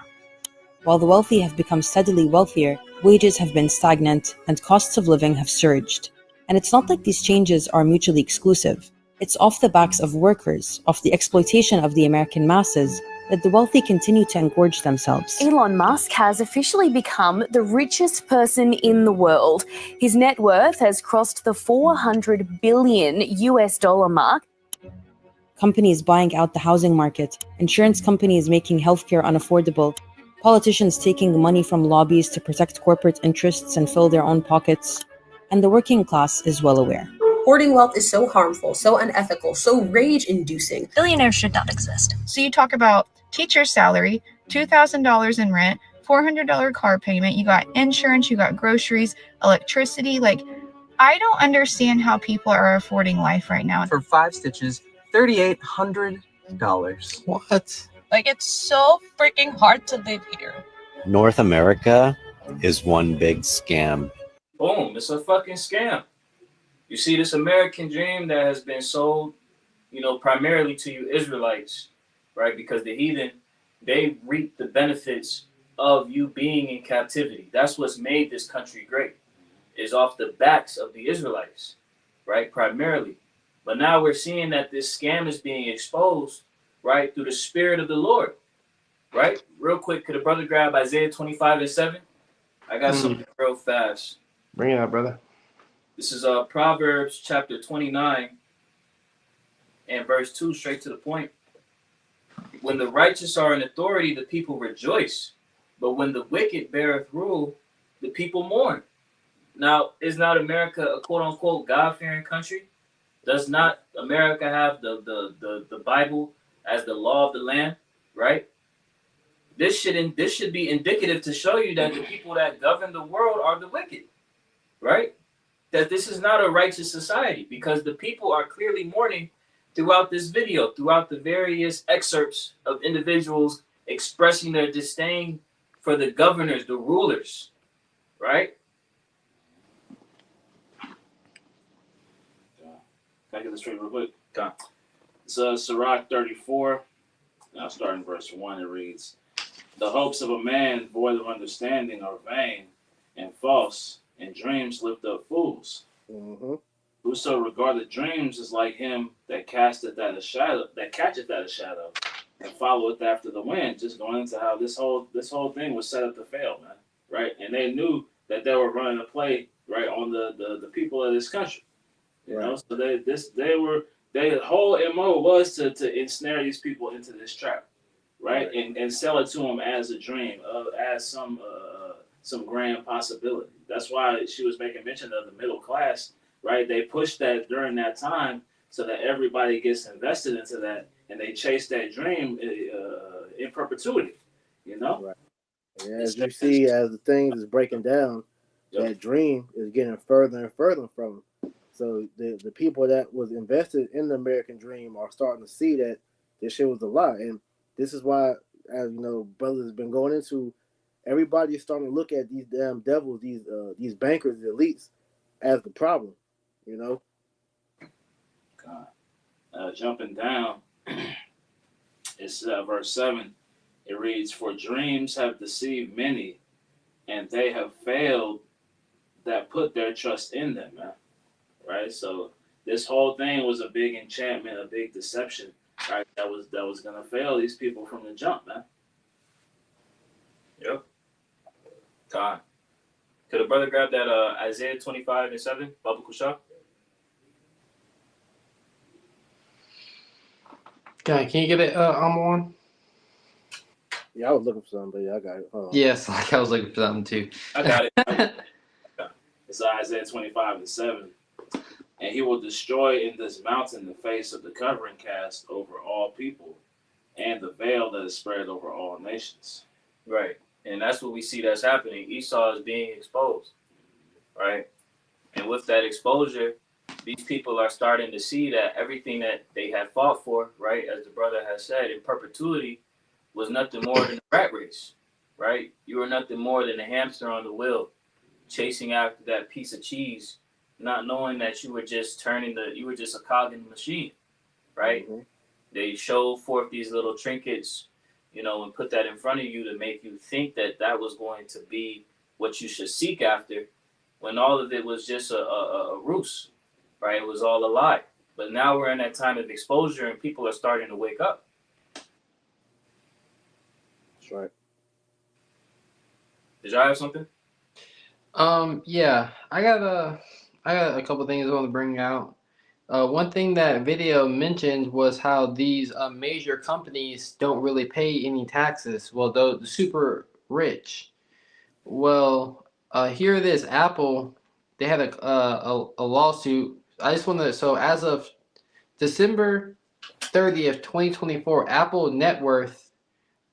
While the wealthy have become steadily wealthier, wages have been stagnant and costs of living have surged. And it's not like these changes are mutually exclusive. It's off the backs of workers, off the exploitation of the American masses, that the wealthy continue to engorge themselves. Elon Musk has officially become the richest person in the world. His net worth has crossed the $400 billion mark. Companies buying out the housing market, insurance companies making healthcare unaffordable, politicians taking money from lobbies to protect corporate interests and fill their own pockets, and the working class is well aware. Hoarding wealth is so harmful, so unethical, so rage-inducing. Billionaires should not exist. So you talk about teacher's salary, $2,000 in rent, $400 car payment, you got insurance, you got groceries, electricity. Like, I don't understand how people are affording life right now. For 5 stitches, $3,800. What? Like, it's so freaking hard to live here. North America is one big scam. Boom, it's a fucking scam. You see, this American dream that has been sold, you know, primarily to you Israelites, right? Because the heathen, they reap the benefits of you being in captivity. That's what's made this country great, is off the backs of the Israelites, right? Primarily. But now we're seeing that this scam is being exposed, right? Through the Spirit of the Lord, right? Real quick, could a brother grab Isaiah 25:7? I got something real fast. Bring it up, brother. This is Proverbs chapter 29 and verse 2, straight to the point. When the righteous are in authority, the people rejoice. But when the wicked beareth rule, the people mourn. Now, is not America a quote-unquote God-fearing country? Does not America have the Bible as the law of the land, right? This should be indicative to show you that the people that govern the world are the wicked, right? That this is not a righteous society, because the people are clearly mourning throughout this video, throughout the various excerpts of individuals expressing their disdain for the governors, the rulers, right? Can I get this straight real quick? Okay. It's Sirach 34. Now, starting verse 1, it reads, "The hopes of a man void of understanding are vain and false, and dreams lift up fools. Mm-hmm. Whoso regardeth dreams is like him that catcheth at a shadow, and followeth after the wind." Just going into how this whole thing was set up to fail, man. Right? And they knew that they were running a play, right, on the people of this country. You know, so their whole MO was to ensnare these people into this trap, right? And sell it to them as a dream, as some grand possibility. That's why she was making mention of the middle class, right? They pushed that during that time so that everybody gets invested into that, and they chase that dream in perpetuity, you know? Right. And as you see, as the things is breaking down, that dream is getting further and further from them. So the people that was invested in the American dream are starting to see that this shit was a lie. And this is why, as you know, brothers has been going into, everybody is starting to look at these damn devils, these bankers, the elites, as the problem, you know? God. Jumping down, it's verse 7. It reads, "For dreams have deceived many, and they have failed that put their trust in them," man. Right? So this whole thing was a big enchantment, a big deception, right? That was gonna fail these people from the jump, man. Yep. Time. Could a brother grab that Isaiah 25:7, Biblical shot? Okay, can you get it on? Yeah, I was looking for something, but yeah, I got it. Yes, like I was looking for something too. I got it. It's Isaiah 25:7. "And he will destroy in this mountain the face of the covering cast over all people, and the veil that is spread over all nations." Right. And that's what we see that's happening. Esau is being exposed, right? And with that exposure, these people are starting to see that everything that they had fought for, right, as the brother has said, in perpetuity, was nothing more than a rat race, right? You were nothing more than a hamster on the wheel, chasing after that piece of cheese, not knowing that you were just you were just a cog in the machine, right? Mm-hmm. They show forth these little trinkets, you know, and put that in front of you to make you think that that was going to be what you should seek after, when all of it was just a ruse, right? It was all a lie. But now we're in that time of exposure, and people are starting to wake up. That's right. Did y'all have something? Yeah, I got a couple things I want to bring out. One thing that video mentioned was how these major companies don't really pay any taxes. Well, the super rich. Well, here it is. Apple, they had a lawsuit. I just want to. So as of December 30th, 2024, Apple net worth,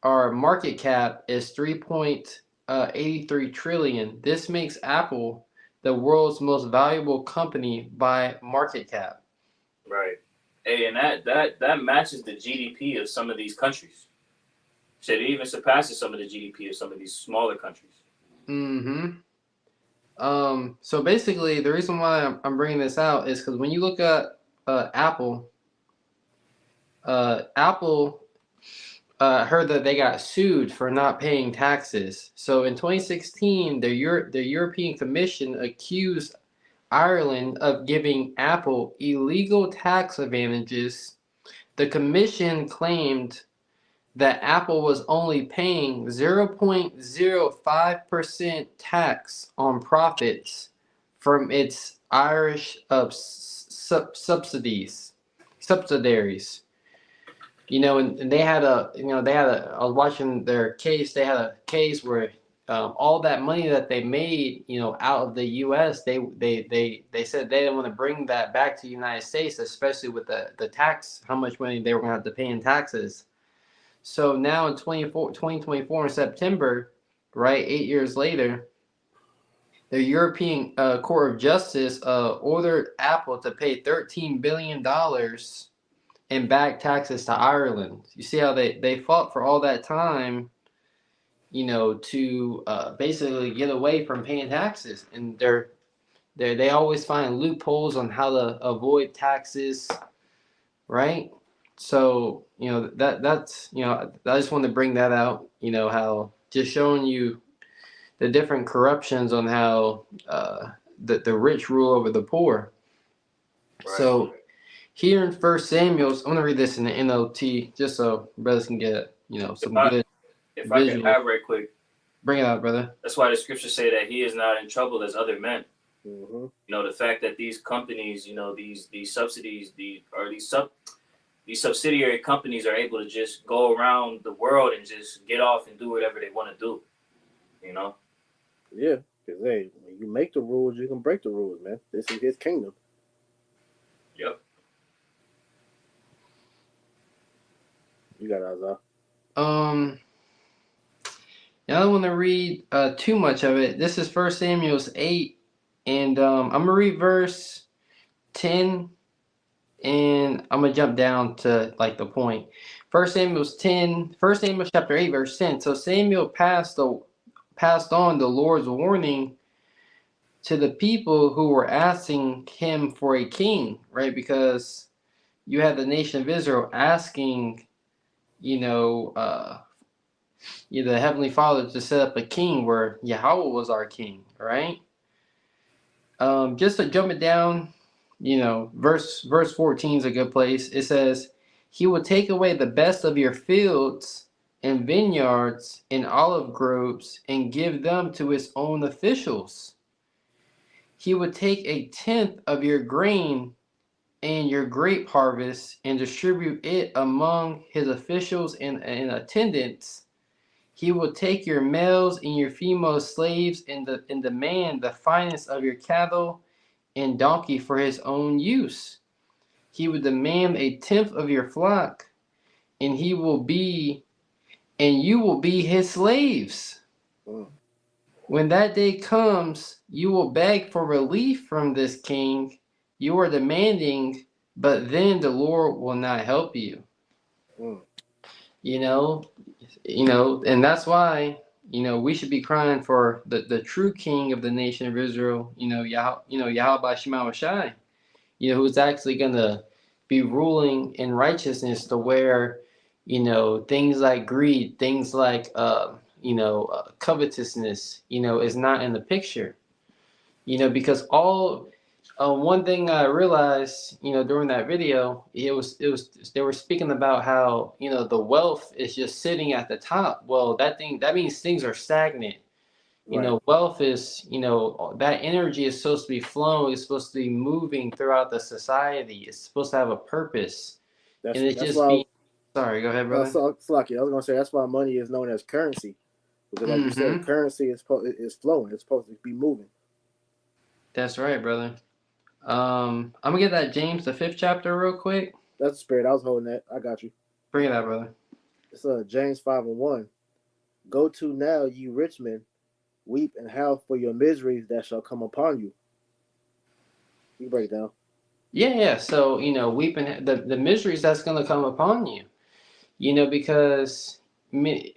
our market cap, is 3.83 trillion. This makes Apple the world's most valuable company by market cap. Right. Hey, and that matches the GDP of some of these countries, Said it even surpasses some of the GDP of some of these smaller countries. Mm-hmm. So basically, the reason why I'm bringing this out is because when you look at Apple, Apple heard that they got sued for not paying taxes. So in 2016, the European Commission accused Ireland of giving Apple illegal tax advantages. The commission claimed that Apple was only paying 0.05% tax on profits from its Irish subsidiaries. And they had I was watching their case. They had a case where all that money that they made, out of the U.S., they said they didn't want to bring that back to the United States, especially with the tax, how much money they were going to have to pay in taxes. So now in 2024 in September, right, 8 years later, the European Court of Justice ordered Apple to pay $13 billion in back taxes to Ireland. You see how they fought for all that time, to basically get away from paying taxes. And they always find loopholes on how to avoid taxes, right? So, that's, I just wanted to bring that out, how just showing you the different corruptions on how the rich rule over the poor. Right. So here in 1 Samuel, I'm going to read this in the NLT just so brothers can get, some good If I visual. can add right quick. Bring it out, brother. That's why the scriptures say that he is not in trouble as other men. Mm-hmm. The fact that these companies, these subsidies, these subsidiary companies are able to just go around the world and just get off and do whatever they want to do. Yeah, because hey, when you make the rules, you can break the rules, man. This is his kingdom. Yep. You got it, Azar. I don't want to read too much of it. This is 1 Samuel 8, and I'm going to read verse 10, and I'm going to jump down to the point. 1 Samuel chapter 8, verse 10. So Samuel passed on the Lord's warning to the people who were asking him for a king, right? Because you had the nation of Israel asking, the Heavenly Father to set up a king where Yahweh was our king, right? Just to jump it down, verse 14 is a good place. It says, he will take away the best of your fields and vineyards and olive groves and give them to his own officials. He would take 1/10 of your grain and your grape harvest and distribute it among his officials and attendants. He will take your males and your female slaves and demand the finest of your cattle and donkey for his own use. He would demand 1/10 of your flock, and you will be his slaves. When that day comes, you will beg for relief from this king you are demanding, but then the Lord will not help you. And that's why, we should be crying for the true king of the nation of Israel, Yahweh Shema Shai, who's actually going to be ruling in righteousness to where, things like greed, things like, covetousness, is not in the picture, because all, one thing I realized, during that video, they were speaking about how, the wealth is just sitting at the top. Well, that means things are stagnant. Right. Wealth is, that energy is supposed to be flowing. It's supposed to be moving throughout the society. It's supposed to have a purpose. Sorry, go ahead, brother. Slocky, I was gonna say that's why money is known as currency, because like you said, currency is flowing. It's supposed to be moving. That's right, brother. I'm gonna get that James the 5th chapter real quick. That's the spirit. I was holding that. I got you. Bring it out, brother. It's James 5:1. Go to now, ye rich men, weep and howl for your miseries that shall come upon you. You break it down. Yeah. So weeping the miseries that's gonna come upon you. Because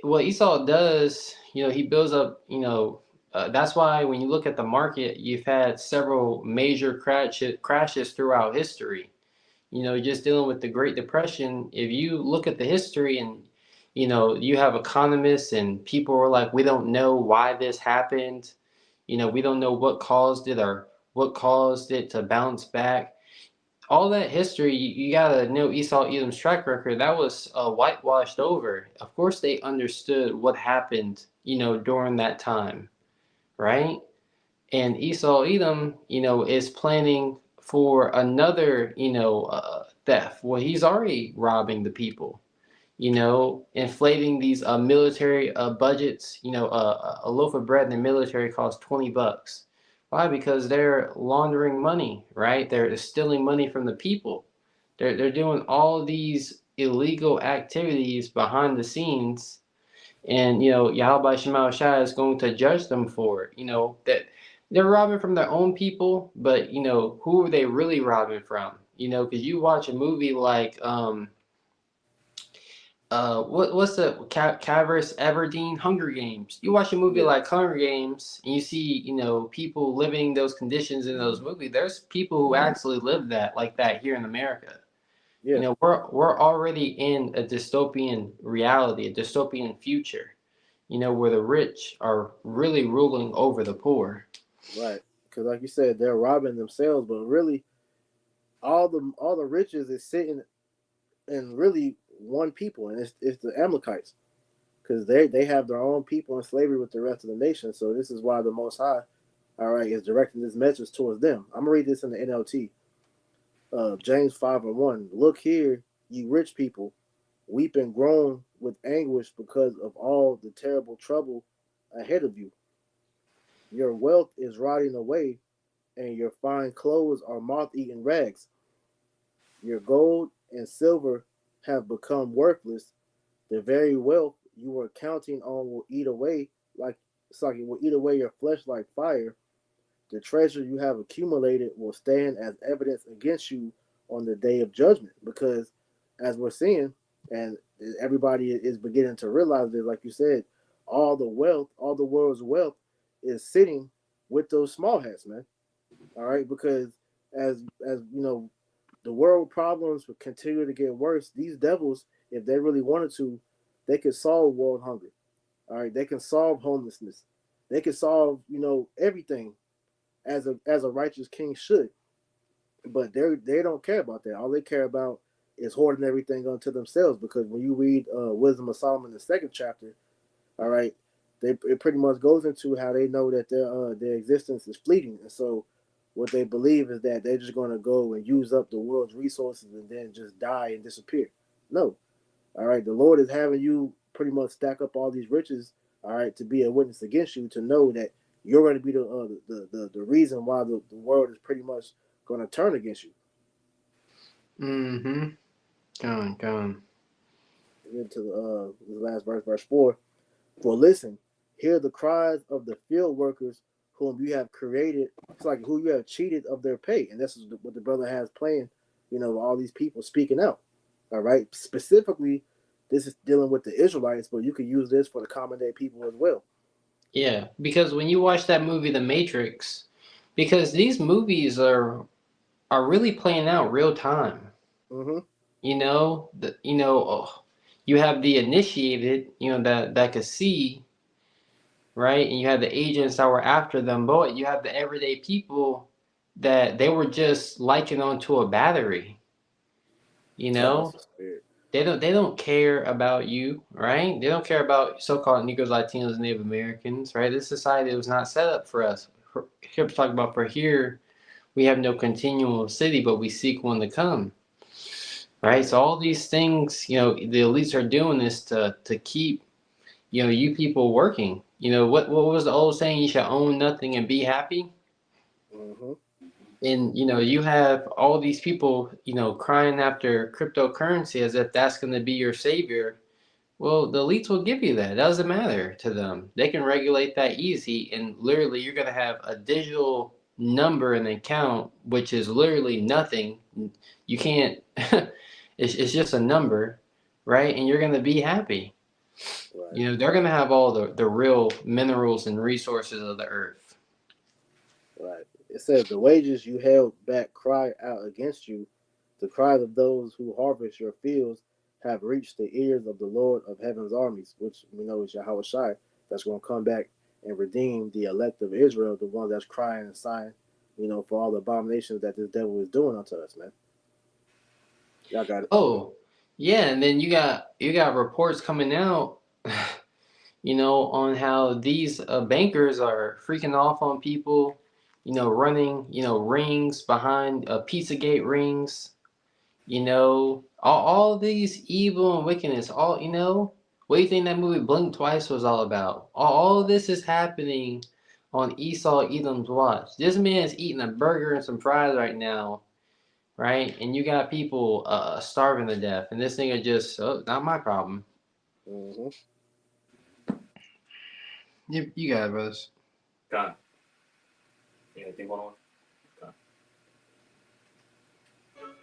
what Esau does, he builds up, that's why when you look at the market, you've had several major crashes throughout history. Just dealing with the Great Depression, if you look at the history and, you have economists and people are like, we don't know why this happened. We don't know what caused it or what caused it to bounce back. All that history, you gotta know Esau Edom's track record. That was whitewashed over. Of course, they understood what happened, during that time, right? And Esau Edom, is planning for another, theft. Well, he's already robbing the people, inflating these military budgets. A loaf of bread in the military costs $20. Why? Because they're laundering money, right? They're stealing money from the people. They're doing all these illegal activities behind the scenes, and Yahweh Shema Shai is going to judge them for it. That they're robbing from their own people, but who are they really robbing from? Because you watch a movie like what's the Cavers Everdeen Hunger Games? You watch a movie like Hunger Games, and you see people living those conditions in those movies. There's people who actually live like that here in America. Yeah. We're already in a dystopian reality, a dystopian future. Where the rich are really ruling over the poor. Right, because like you said, they're robbing themselves, but really, all the riches is sitting in really one people, and it's the Amalekites, because they have their own people in slavery with the rest of the nation. So this is why the Most High, all right, is directing this message towards them. I'm gonna read this in the NLT. James 5:1. Look here, ye rich people, weep and groan with anguish because of all the terrible trouble ahead of you. Your wealth is rotting away, and your fine clothes are moth-eaten rags. Your gold and silver have become worthless. The very wealth you were counting on will eat away will eat away your flesh like fire. The treasure you have accumulated will stand as evidence against you on the day of judgment. Because as we're seeing, and everybody is beginning to realize that, like you said, all the world's wealth is sitting with those small hats, man. All right, because as the world problems will continue to get worse. These devils, if they really wanted to, they could solve world hunger. All right, they can solve homelessness. They can solve everything as a righteous king should. But they don't care about that. All they care about is hoarding everything unto themselves. Because when you read Wisdom of Solomon, the 2nd chapter, all right, it pretty much goes into how they know that their existence is fleeting, and so what they believe is that they're just going to go and use up the world's resources and then just die and disappear. No, all right, the Lord is having you pretty much stack up all these riches, all right, to be a witness against you, to know that you're going to be the reason why the world is pretty much going to turn against you. Mm-hmm. Go on. Get to the last verse 4. For listen, hear the cries of the field workers whom you have created. It's like who you have cheated of their pay. And this is what the brother has playing, all these people speaking out. All right. Specifically, this is dealing with the Israelites, but you could use this for the common day people as well. Yeah, because when you watch that movie, The Matrix, because these movies are really playing out real time. Mm-hmm. You have the initiated, that could see, right? And you have the agents that were after them, but you have the everyday people that they were just liking onto a battery. They don't care about you, right? They don't care about so-called Negroes, Latinos, and Native Americans, right? This society was not set up for us. Here, talking about for here, we have no continual city, but we seek one to come. Right, so all these things, the elites are doing this to keep, you people working. What was the old saying? You shall own nothing and be happy. Mm-hmm. And you have all these people, crying after cryptocurrency as if that's going to be your savior. Well, the elites will give you that. It doesn't matter to them. They can regulate that easy, and literally, you're going to have a digital number in the account, which is literally nothing. You can't. It's just a number, right? And you're going to be happy. Right. You know, they're going to have all the real minerals and resources of the earth. Right. It says the wages you held back cry out against you. The cries of those who harvest your fields have reached the ears of the Lord of heaven's armies, which we know is Yahweh Shai, that's going to come back and redeem the elect of Israel, the one that's crying and sighing, for all the abominations that this devil is doing unto us, man. Y'all got it. Oh, yeah, and then you got reports coming out, on how these bankers are freaking off on people, running, rings behind Pizzagate rings, all these evil and wickedness, what do you think that movie Blink Twice was all about? All of this is happening on Esau Edom's watch. This man's eating a burger and some fries right now, right? And you got people starving to death, and this thing is just not my problem. Mm-hmm. You got it, brothers. Got it. Anything going on?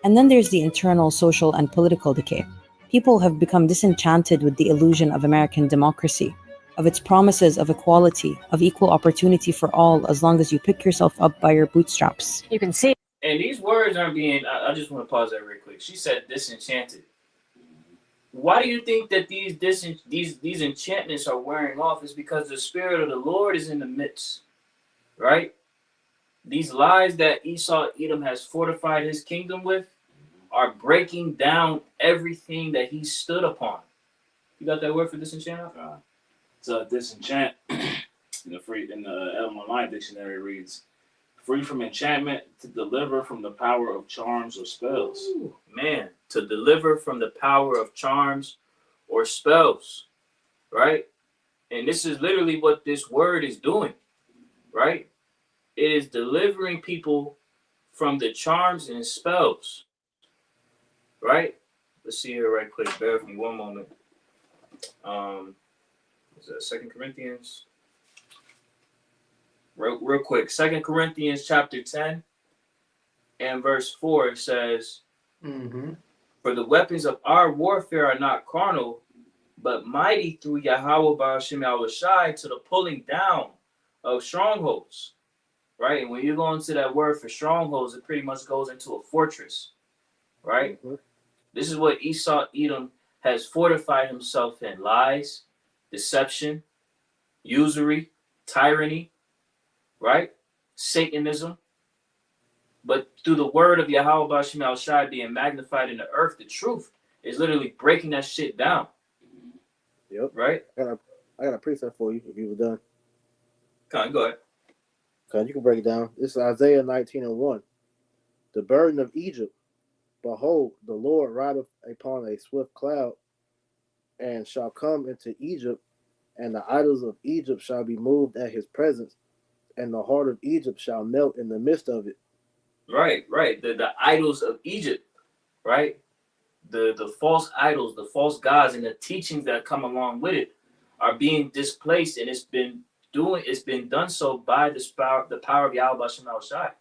And then there's the internal social and political decay. People have become disenchanted with the illusion of American democracy, of its promises of equality, of equal opportunity for all as long as you pick yourself up by your bootstraps. You can see. And these words aren't being, I just want to pause that real quick. She said disenchanted. Why do you think that these enchantments are wearing off? Is because the Spirit of the Lord is in the midst, right? These lies that Esau Edom has fortified his kingdom with are breaking down everything that he stood upon. You got that word for disenchant? So disenchant in the Ellen Online dictionary reads, free from enchantment, to deliver from the power of charms or spells. Ooh, man, to deliver from the power of charms or spells, right? And this is literally what this word is doing, right? It is delivering people from the charms and spells, right? Let's see here right quick. Bear with me one moment. Is that 2 Corinthians? Real quick. 2 Corinthians chapter 10 and verse 4, it says, For the weapons of our warfare are not carnal, but mighty through Yahweh Ba'ashem Yahushai to the pulling down of strongholds. Right? And when you go into that word for strongholds, it pretty much goes into a fortress. Right? Mm-hmm. This is what Esau Edom has fortified himself in: lies, deception, usury, tyranny, right? Satanism. But through the word of Yahweh Ba'ashem Yahushai being magnified in the earth, the truth is literally breaking that shit down. Yep. Right? I got a precept for you if you were done. Go ahead. Okay, you can break it down. This is Isaiah 19:1. The burden of Egypt. Behold, the Lord rideth upon a swift cloud, and shall come into Egypt, and the idols of Egypt shall be moved at his presence, and the heart of Egypt shall melt in the midst of it. Right. The idols of Egypt, right? The false idols, the false gods, and the teachings that come along with it are being displaced, and it's been done so by the power of Yahweh Ba'ashem Yahushai.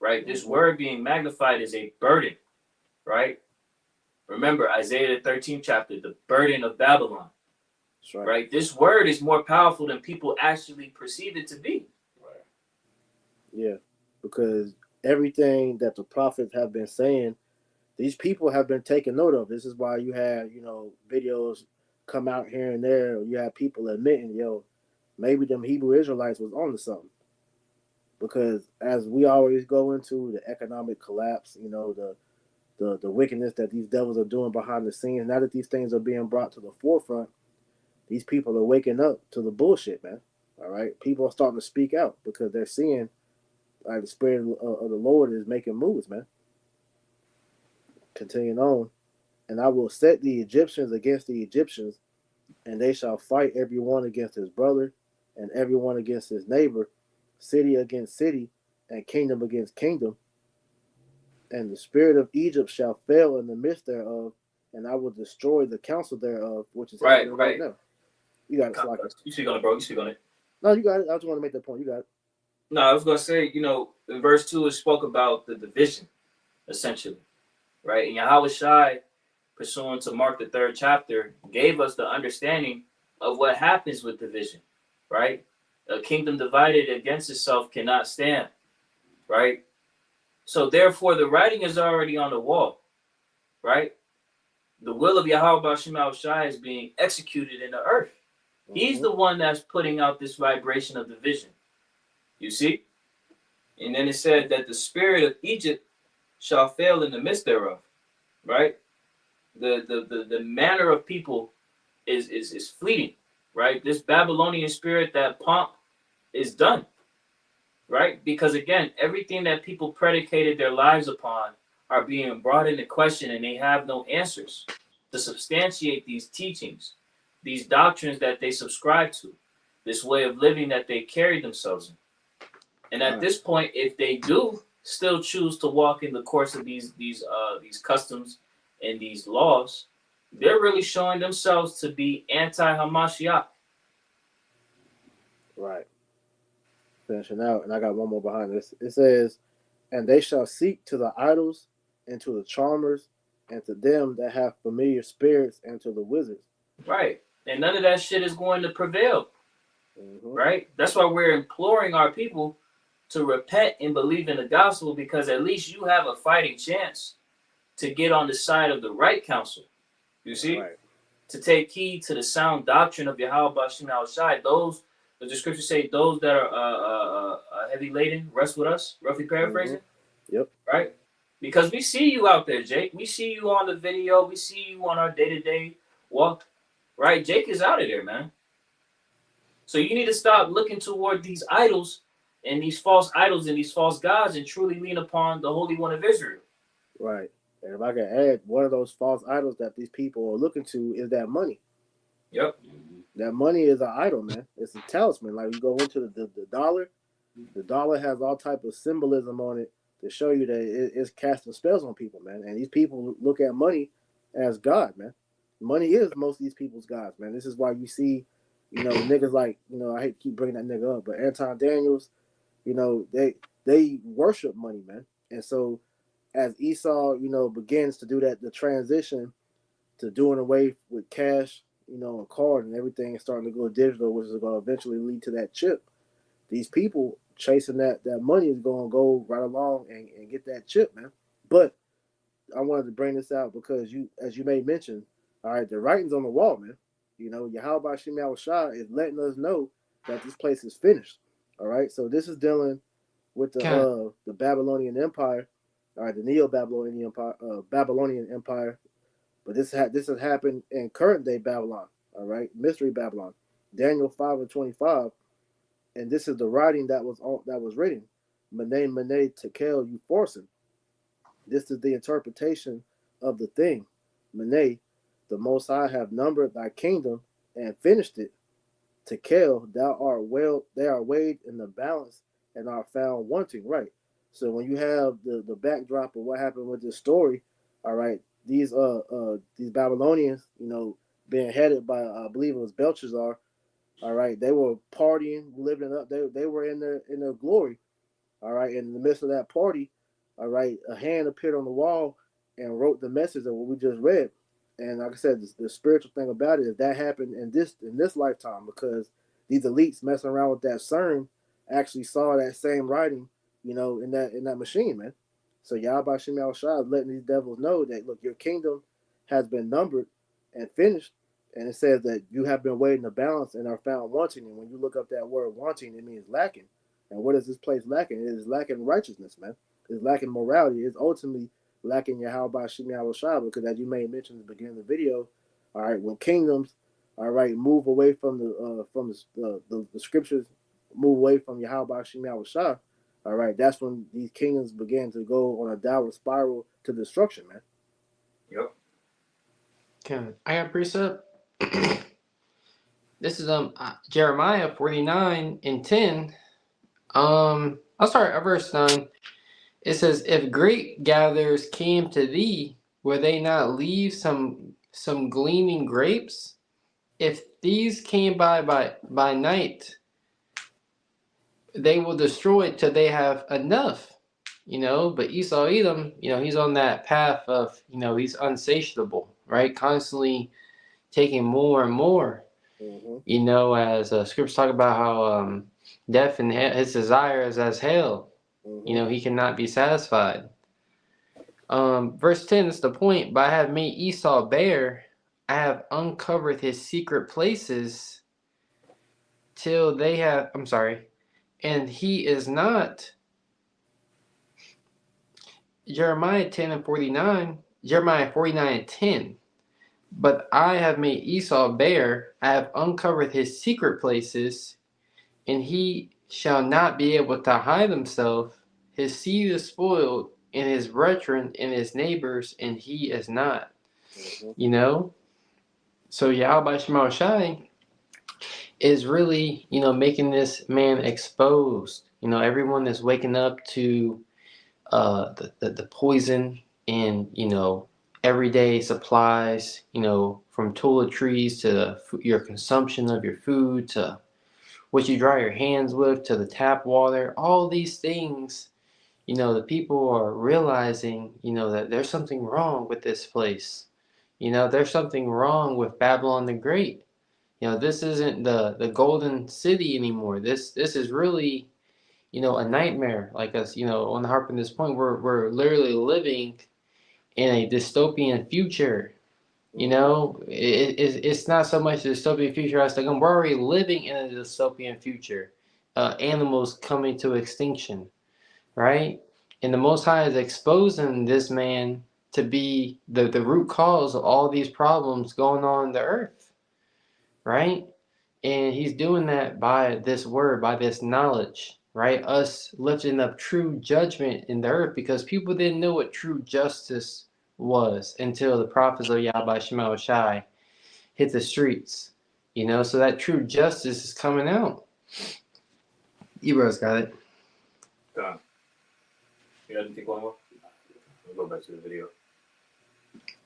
Right? This word being magnified is a burden, right? Remember Isaiah the 13th chapter, the burden of Babylon. That's right. Right? This word is more powerful than people actually perceive it to be. Right. Yeah, because everything that the prophets have been saying, these people have been taking note of. This is why you have, videos come out here and there. Or you have people admitting, maybe them Hebrew Israelites was on to something. Because as we always go into the economic collapse, the wickedness that these devils are doing behind the scenes, now that these things are being brought to the forefront, these people are waking up to the bullshit, man. All right? People are starting to speak out because they're seeing the Spirit of the Lord is making moves, man. Continuing on. And I will set the Egyptians against the Egyptians, and they shall fight every one against his brother, and every one against his neighbor, city against city, and kingdom against kingdom. And the spirit of Egypt shall fail in the midst thereof, and I will destroy the counsel thereof, which is right now. You got it, Slack. You speak on it, bro. You speak on it. No, you got it. I just want to make that point. You got it. No, I was going to say, in verse 2, it spoke about the division, essentially. Right? And Yahweh Shai, pursuant to Mark the 3rd chapter, gave us the understanding of what happens with division, right? A kingdom divided against itself cannot stand, right? So therefore, the writing is already on the wall, right? The will of Yahweh Bashim Shai is being executed in the earth. He's the one that's putting out this vibration of division. You see? And then it said that the spirit of Egypt shall fail in the midst thereof, right? The manner of people is fleeting, right? This Babylonian spirit, that pomp, is done, right? Because again, everything that people predicated their lives upon are being brought into question, and they have no answers to substantiate these teachings, these doctrines that they subscribe to, this way of living that they carry themselves in. And at this point, if they do still choose to walk in the course of these customs and these laws, they're really showing themselves to be anti-Hamashiach. Right. Finishing out, and I got one more behind this. It says, "And they shall seek to the idols and to the charmers and to them that have familiar spirits and to the wizards." Right. And none of that shit is going to prevail. Right? That's why we're imploring our people to repent and believe in the gospel, because at least you have a fighting chance to get on the side of the right counsel. You see? Right. To take heed to the sound doctrine of Yahweh Bashim Al Shai. Those, the scriptures say, those that are heavy laden, rest with us, roughly paraphrasing. Yep. Right? Because we see you out there, Jake. We see you on the video. We see you on our day-to-day walk. Right? Jake is out of there, man. So you need to stop looking toward these idols and these false idols and these false gods and truly lean upon the Holy One of Israel. Right. And if I can add, one of those false idols that these people are looking to is that money. Yep. That money is an idol, man. It's a talisman. Like you go into the dollar. The dollar has all type of symbolism on it to show you that it's casting spells on people, man. And these people look at money as God, man. Money is most of these people's gods, man. This is why you see, niggas like, I hate to keep bringing that nigga up, but Anton Daniels, they worship money, man. And so as Esau, begins to do that, the transition to doing away with cash, and card and everything is starting to go digital, which is going to eventually lead to that chip. These people chasing that money is going to go right along and get that chip, man. But I wanted to bring this out because as you may mention, all right, the writing's on the wall, man. Yahweh Bashim Shai is letting us know that this place is finished. All right, so this is dealing with the Babylonian Empire, all right, the Neo-Babylonian Empire, but this has happened in current day Babylon. All right, Mystery Babylon, Daniel 5:25, and this is the writing that was written, Mene Tekel Upharsin. This is the interpretation of the thing, Mene. The Most High have numbered thy kingdom and finished it. Tekel, they are weighed in the balance and are found wanting. Right. So when you have the backdrop of what happened with this story, all right, these Babylonians, being headed by I believe it was Belshazzar, all right, they were partying, living up. They were in their glory, all right. In the midst of that party, all right, a hand appeared on the wall and wrote the message of what we just read. And like I said, the spiritual thing about it is that happened in this lifetime, because these elites messing around with that CERN actually saw that same writing, in that machine, man. So Yahweh Shem Al Shai is letting these devils know that, look, your kingdom has been numbered and finished. And it says that you have been weighed in the balance and are found wanting. And when you look up that word wanting, it means lacking. And what is this place lacking? It is lacking righteousness, man. It's lacking morality. It's ultimately lacking Yahweh Shem Al Shai, because as you may have mentioned at the beginning of the video, all right, when kingdoms, all right, move away from the scriptures, move away from Yahweh Shem Al Shai, all right, that's when these kingdoms began to go on a downward spiral to destruction, man. Yep. Okay, I got precept. This is Jeremiah 49:10. I'll start at verse 9. It says, "If great gatherers came to thee, will they not leave some gleaming grapes? If these came by night, they will destroy till they have enough." But Esau Edom, he's on that path of, he's unsatiable, right? Constantly taking more and more. You know, as scriptures talk about how death and his desire is as hell. You know, he cannot be satisfied. Verse 10 is the point. But I have made Esau bare. I have uncovered his secret places till they have. I'm sorry. And he is not. Jeremiah 10 and 49. Jeremiah 49 and 10. But I have made Esau bare. I have uncovered his secret places, and he shall not be able to hide himself. His seed is spoiled, and his brethren and his neighbors, and he is not. You know? So Yahweh Shema Shai is really, you know, making this man exposed. You know, everyone is waking up to the poison in, you know, everyday supplies, you know, from toiletries to your consumption of your food to what you dry your hands with to the tap water. All these things, you know, the people are realizing, you know, that there's something wrong with this place. You know, there's something wrong with Babylon the Great. You know, this isn't the golden city anymore. This is really, you know, a nightmare. Like us, you know, on the harping this point, we're literally living in a dystopian future. You know, it's not so much a dystopian future as to come. We're already living in a dystopian future. Animals coming to extinction, right? And the Most High is exposing this man to be the root cause of all these problems going on in the earth, right? And he's doing that by this word, by this knowledge, right? Us lifting up true judgment in the earth, because people didn't know what true justice was until the prophets of Yahweh Shema Shai hit the streets. You know, so that true justice is coming out. Ebro's got it. Done. You guys take one more? We'll go back to the video.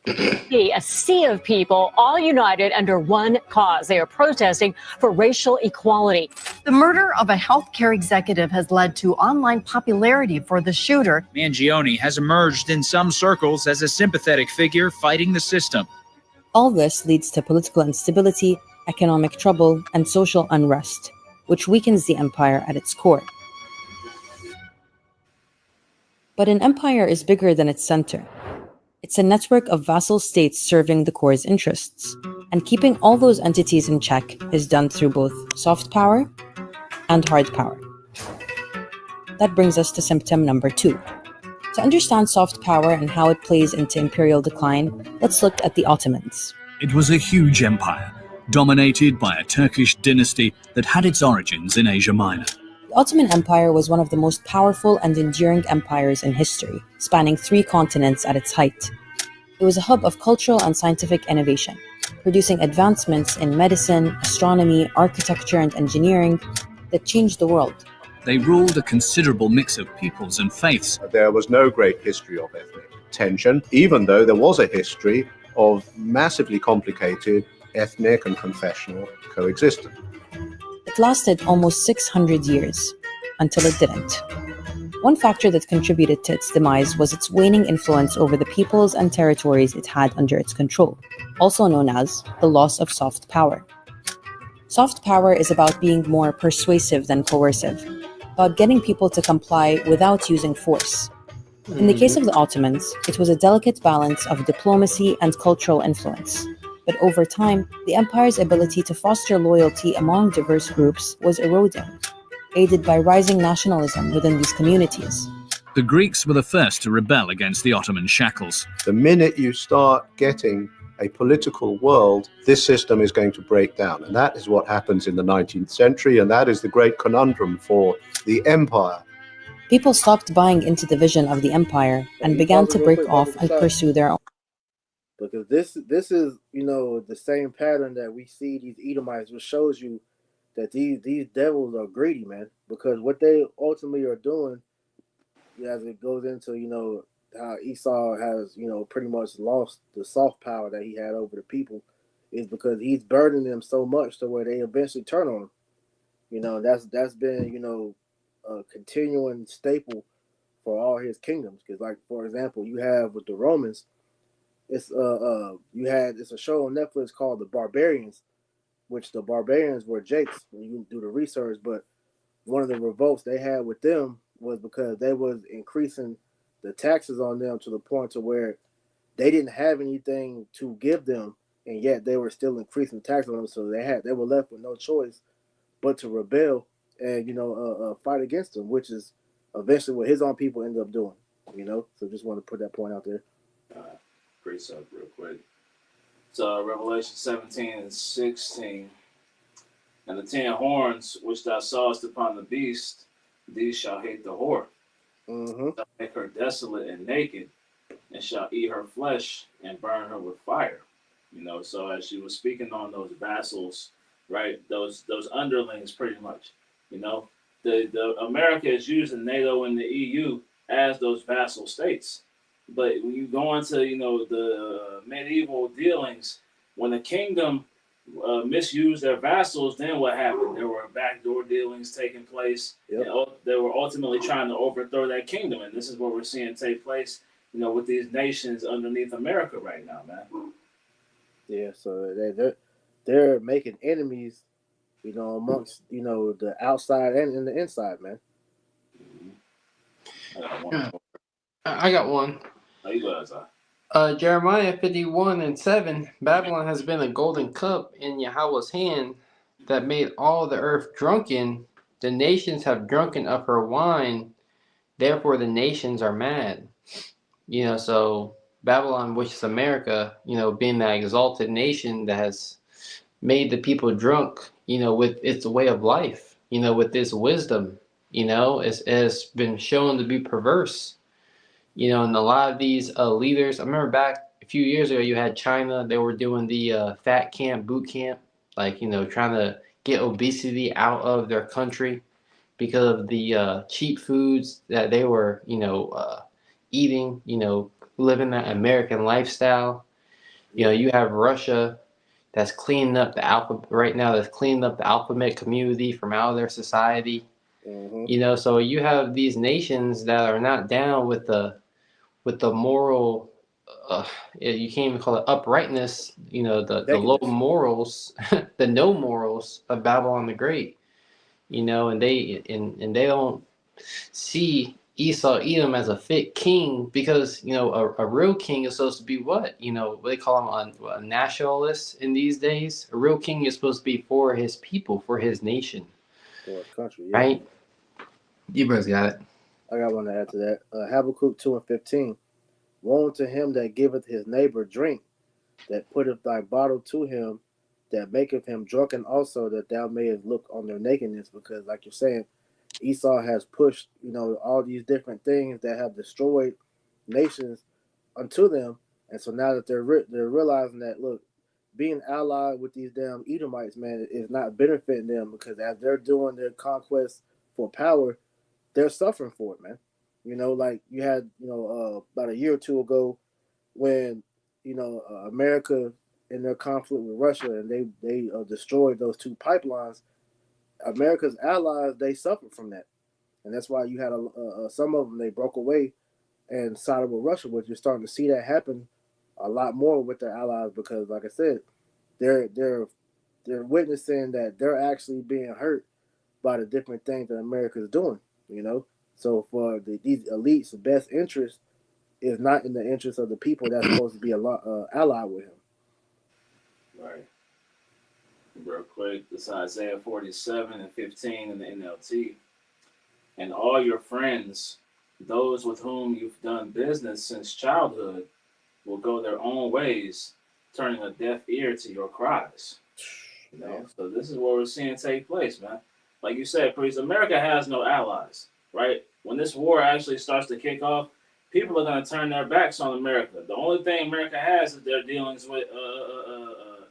A sea of people all united under one cause. They are protesting for racial equality. The murder of a healthcare executive has led to online popularity for the shooter. Mangione has emerged in some circles as a sympathetic figure fighting the system. All this leads to political instability, economic trouble, and social unrest, which weakens the empire at its core. But an empire is bigger than its center. It's a network of vassal states serving the core's interests, and keeping all those entities in check is done through both soft power and hard power. That brings us to symptom number 2. To understand soft power and how it plays into imperial decline, let's look at the Ottomans. It was a huge empire, dominated by a Turkish dynasty that had its origins in Asia Minor. The Ottoman Empire was one of the most powerful and enduring empires in history, spanning 3 continents at its height. It was a hub of cultural and scientific innovation, producing advancements in medicine, astronomy, architecture, and engineering that changed the world. They ruled a considerable mix of peoples and faiths. There was no great history of ethnic tension, even though there was a history of massively complicated ethnic and confessional coexistence. It lasted almost 600 years, until it didn't. One factor that contributed to its demise was its waning influence over the peoples and territories it had under its control, also known as the loss of soft power. Soft power is about being more persuasive than coercive, about getting people to comply without using force. In the case of the Ottomans, it was a delicate balance of diplomacy and cultural influence. But over time, the empire's ability to foster loyalty among diverse groups was eroding, aided by rising nationalism within these communities. The Greeks were the first to rebel against the Ottoman shackles. The minute you start getting a political world, this system is going to break down. And that is what happens in the 19th century, and that is the great conundrum for the empire. People stopped buying into the vision of the empire and began to break off and pursue their own. Because this is, you know, the same pattern that we see these Edomites, which shows you that these devils are greedy, man. Because what they ultimately are doing, as it goes into, you know, how Esau has, you know, pretty much lost the soft power that he had over the people, is because he's burdening them so much to where they eventually turn on him. You know, that's been, you know, a continuing staple for all his kingdoms. Because, like, for example, you have with the Romans, it's a show on Netflix called The Barbarians, which the barbarians were Jakes when you do the research. But one of the revolts they had with them was because they was increasing the taxes on them to the point to where they didn't have anything to give them, and yet they were still increasing taxes on them. So they were left with no choice but to rebel and fight against them, which is eventually what his own people ended up doing. So just want to put that point out there. Precept real quick. So Revelation 17:16. And the 10 horns which thou sawest upon the beast, these shall hate the whore. Shall make her desolate and naked, and shall eat her flesh and burn her with fire. So as she was speaking on those vassals, right? Those underlings, pretty much. The America is using NATO and the EU as those vassal states. But when you go into the medieval dealings, when the kingdom misused their vassals, then what happened? There were backdoor dealings taking place. Yep. They were ultimately trying to overthrow that kingdom, and this is what we're seeing take place. With these nations underneath America right now, man. Yeah, so they're making enemies, amongst the outside and in the inside, man. I got one. Oh, you go outside. Jeremiah 51:7. Babylon has been a golden cup in Yahweh's hand that made all the earth drunken. The nations have drunken of her wine. Therefore, the nations are mad. So Babylon, which is America, being that exalted nation that has made the people drunk, with its way of life, with its wisdom, it's been shown to be perverse. And a lot of these leaders, I remember back a few years ago, you had China, they were doing the fat camp, boot camp, trying to get obesity out of their country because of the cheap foods that they were, eating, living that American lifestyle. You have Russia that's cleaning up the alphabet community from out of their society. So you have these nations that are not down with the moral, you can't even call it uprightness, the low morals, the no morals of Babylon the Great, and they don't see Esau Edom as a fit king because a real king is supposed to be what they call him a nationalist in these days. A real king is supposed to be for his people, for his nation, For his country, yeah. right? You boys got it. I got one to add to that. Habakkuk 2:15. Woe to him that giveth his neighbor drink, that putteth thy bottle to him, that maketh him drunken also, that thou mayest look on their nakedness. Because, like you're saying, Esau has pushed, all these different things that have destroyed nations unto them, and so now that they're realizing that, look, being allied with these damn Edomites, man, is not benefiting them, because as they're doing their conquest for power, they're suffering for it, man. Like you had, about a year or two ago, when America in their conflict with Russia, and they destroyed those two pipelines. America's allies, they suffered from that, and that's why you had some of them, they broke away and sided with Russia. But you're starting to see that happen a lot more with their allies, because, like I said, they're witnessing that they're actually being hurt by the different things that America's doing. So for these elites, the best interest is not in the interest of the people that's supposed to be allied with him. Right. Real quick, this is Isaiah 47:15 in the NLT. And all your friends, those with whom you've done business since childhood, will go their own ways, turning a deaf ear to your cries. So this is what we're seeing take place, man. Like you said, Priest, America has no allies, right? When this war actually starts to kick off, people are going to turn their backs on America. The only thing America has is their dealings with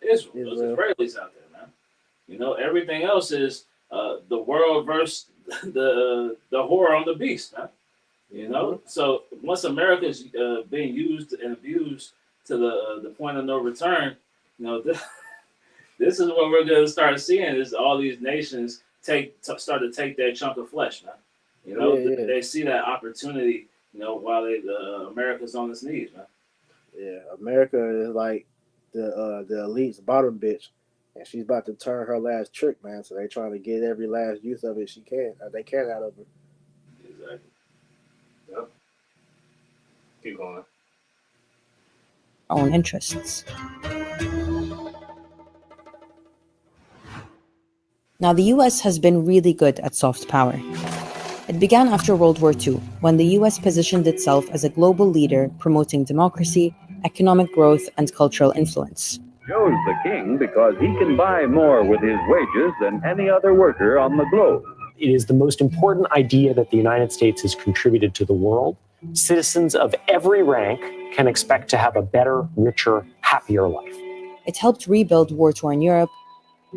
Israel. Those Israelis out there, man. Everything else is the world versus the whore on the beast, man. So once America is being used and abused to the point of no return, this is what we're going to start seeing, is all these nations start to take their chunk of flesh, man. They see that opportunity, while America's on its knees, man. Yeah, America is like the elite's bottom bitch, and she's about to turn her last trick, man. So they trying to get every last use of it they can out of her. Exactly. Yep. Keep going. Own interests. Now, the US has been really good at soft power. It began after World War II, when the US positioned itself as a global leader promoting democracy, economic growth, and cultural influence. Joe's the king because he can buy more with his wages than any other worker on the globe. It is the most important idea that the United States has contributed to the world. Citizens of every rank can expect to have a better, richer, happier life. It helped rebuild war-torn Europe,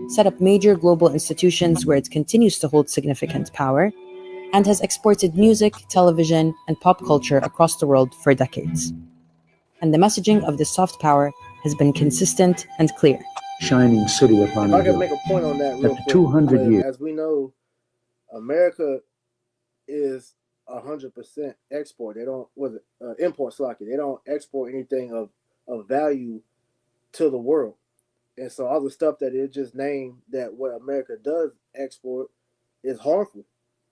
set up major global institutions where it continues to hold significant power, and has exported music, television, and pop culture across the world for decades. And the messaging of this soft power has been consistent and clear. Shining city upon If a I can hill. make a point on that real After quick, 200 but years. as we know, America is 100% export. They don't import slocky. They don't export anything of value to the world. And so all the stuff that it just named that what America does export is harmful.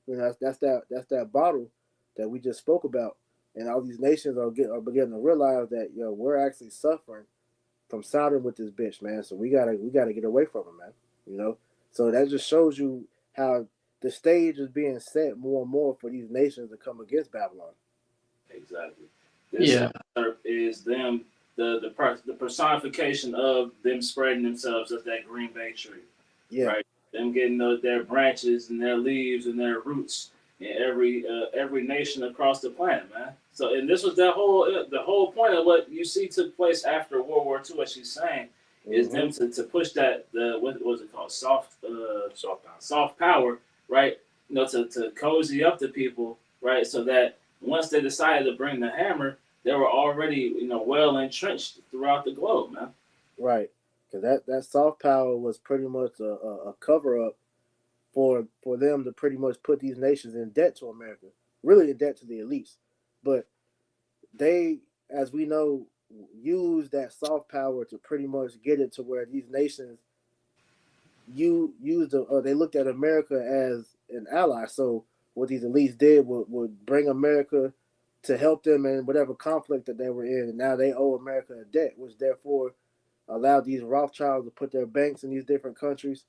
You know, that's that bottle that we just spoke about. And all these nations are beginning to realize that we're actually suffering from sounding with this bitch, man. So we gotta get away from it, man. You know, so that just shows you how the stage is being set more and more for these nations to come against Babylon. Exactly. This is them, the personification of them spreading themselves as that green bay tree. Yeah. Right. Them getting their branches and their leaves and their roots in every nation across the planet, man. So, and this was the whole point of what you see took place after World War II. What she's saying is them to push that what was it called, soft power, right? You know, to cozy up the people, right? So that once they decided to bring the hammer, they were already well entrenched throughout the globe, man. Right, because that soft power was pretty much a cover up for them to pretty much put these nations in debt to America, really in debt to the elites. But they, as we know, use that soft power to pretty much get it to where these nations they looked at America as an ally. So what these elites did would bring America to help them in whatever conflict that they were in, and now they owe America a debt, which therefore allowed these Rothschilds to put their banks in these different countries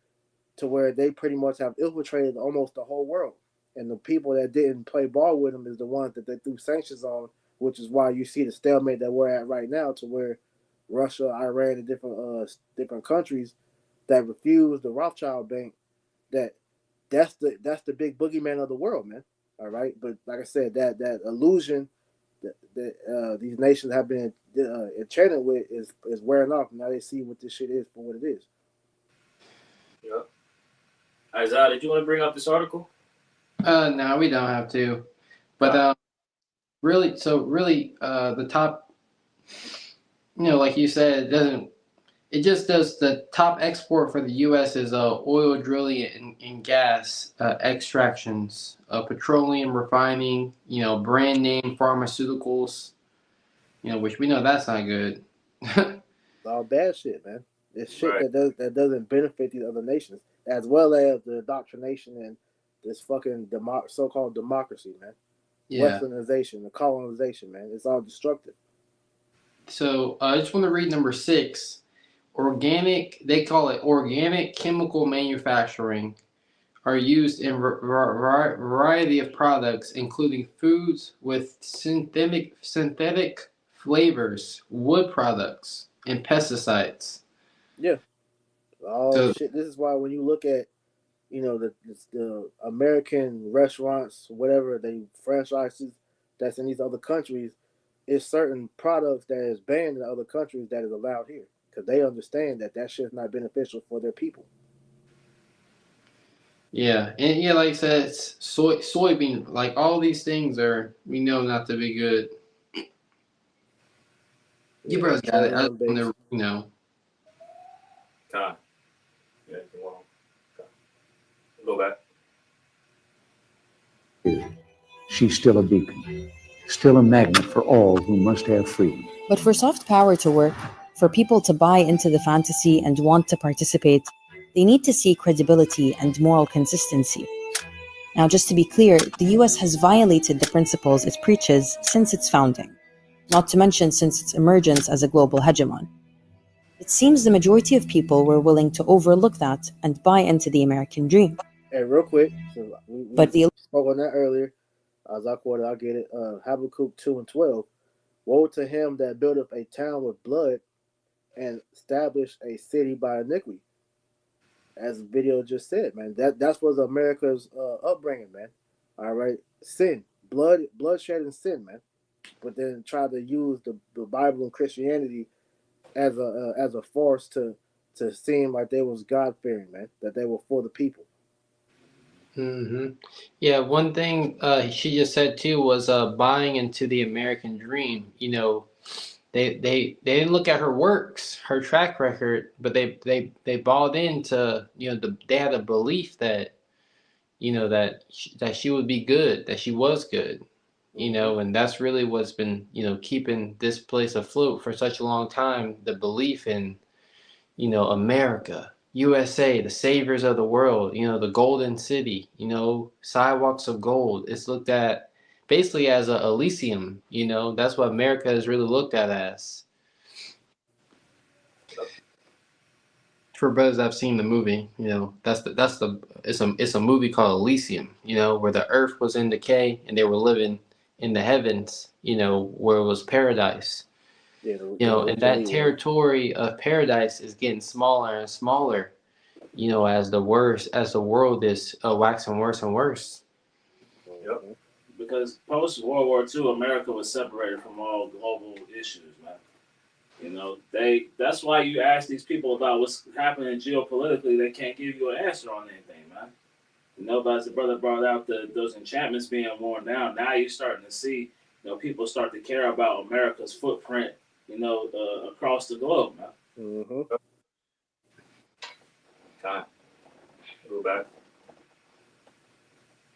to where they pretty much have infiltrated almost the whole world. And the people that didn't play ball with them is the ones that they threw sanctions on, which is why you see the stalemate that we're at right now, to where Russia, Iran, and different countries that refuse the Rothschild bank, that's the big boogeyman of the world, man. All right, but like I said, that illusion that these nations have been enchanted with is wearing off. Now they see what this shit is for what it is. Yep. Isaiah, did you want to bring up this article? No, we don't have to. But really, the top, like you said, it just does the top export for the U.S. is oil drilling and gas extractions, petroleum refining, brand name pharmaceuticals, which we know that's not good. It's all bad shit, man. It's shit that doesn't benefit these other nations, as well as the indoctrination and this fucking so-called democracy, man. Yeah. Westernization, the colonization, man. It's all destructive. So I just want to read number 6. They call it organic chemical manufacturing, are used in variety of products, including foods with synthetic flavors, wood products, and pesticides. Yeah. Shit. This is why when you look at, the American restaurants, whatever they franchises that's in these other countries, it's certain products that is banned in other countries that is allowed here because they understand that shit's not beneficial for their people. Yeah, and like I said, it's soybean, like all these things we know not to be good. You bros got it. I just want to, Con. Yeah, go back. She's still a beacon, still a magnet for all who must have freedom. But for soft power to work, For people to buy into the fantasy and want to participate, they need to see credibility and moral consistency. Now, just to be clear, the US has violated the principles it preaches since its founding, not to mention since its emergence as a global hegemon. It seems the majority of people were willing to overlook that and buy into the American dream. Hey, real quick, so we But the spoke on that earlier. As I quoted, I'll get it. Habakkuk 2:12. Woe to him that buildeth a town with blood and establish a city by iniquity. As the video just said, man, that's was America's upbringing, man. All right, sin, bloodshed, and sin, man. But then try to use the Bible and Christianity as a force to seem like they was God fearing, man. That they were for the people. Yeah, one thing she just said too was buying into the American dream. You know, they didn't look at her works, her track record, but they bought into, you know, they had a belief that, you know, that she would be good, that she was good, you know, and that's really what's been, you know, keeping this place afloat for such a long time. The belief in, you know, America, USA, the saviors of the world, you know, the golden city, you know, sidewalks of gold. It's looked at basically as a Elysium, you know, that's what America is really looked at as. For brothers that have seen the movie, you know, it's a movie called Elysium, you know, where the earth was in decay and they were living in the heavens, you know, where it was paradise. Yeah, You know, and that territory of paradise is getting smaller and smaller, you know, as the world is waxing worse and worse. Yep. Because post World War II, America was separated from all global issues, man. You know, that's why you ask these people about what's happening geopolitically, they can't give you an answer on anything, man. You know, but as the brother brought out those enchantments being worn down, now you're starting to see, you know, people start to care about America's footprint, you know, across the globe, man. Mm-hmm. Time. Go back.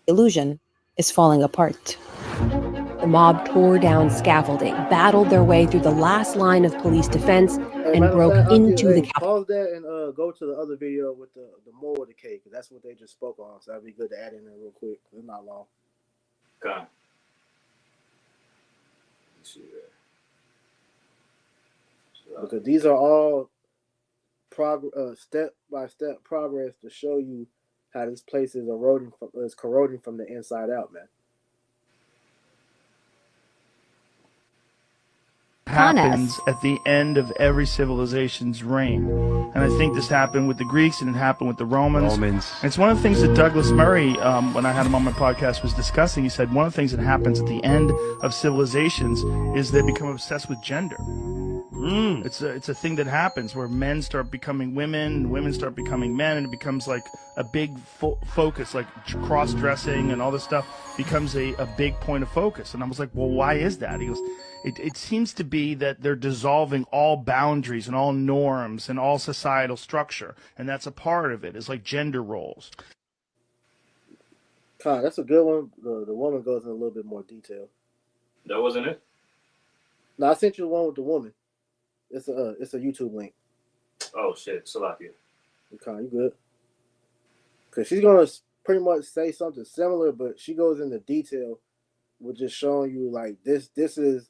illusion is falling apart. The mob tore down scaffolding, battled their way through the last line of police defense, and broke into the Capitol. Pause that and go to the other video with the more of the cake, because that's what they just spoke on. So that'd be good to add in there real quick. It's not long. Okay. Let's see there. Because these are all step by step progress to show you how this place is corroding from the inside out, man. Happens at the end of every civilization's reign. And I think this happened with the Greeks and it happened with the Romans. And it's one of the things that Douglas Murray, when I had him on my podcast, was discussing. He said one of the things that happens at the end of civilizations is they become obsessed with gender. It's a thing that happens where men start becoming women and women start becoming men, and it becomes like a big focus, like cross-dressing and all this stuff becomes a big point of focus. And I was like, well, why is that? He goes, it seems to be that they're dissolving all boundaries and all norms and all societal structure, and that's a part of it. It's like gender roles. Con, that's a good one. The woman goes in a little bit more detail. That wasn't it? No, I sent you the one with the woman. It's a YouTube link. Oh shit, Salakia. Con, you good? Because she's gonna pretty much say something similar, but she goes into detail with just showing you like this is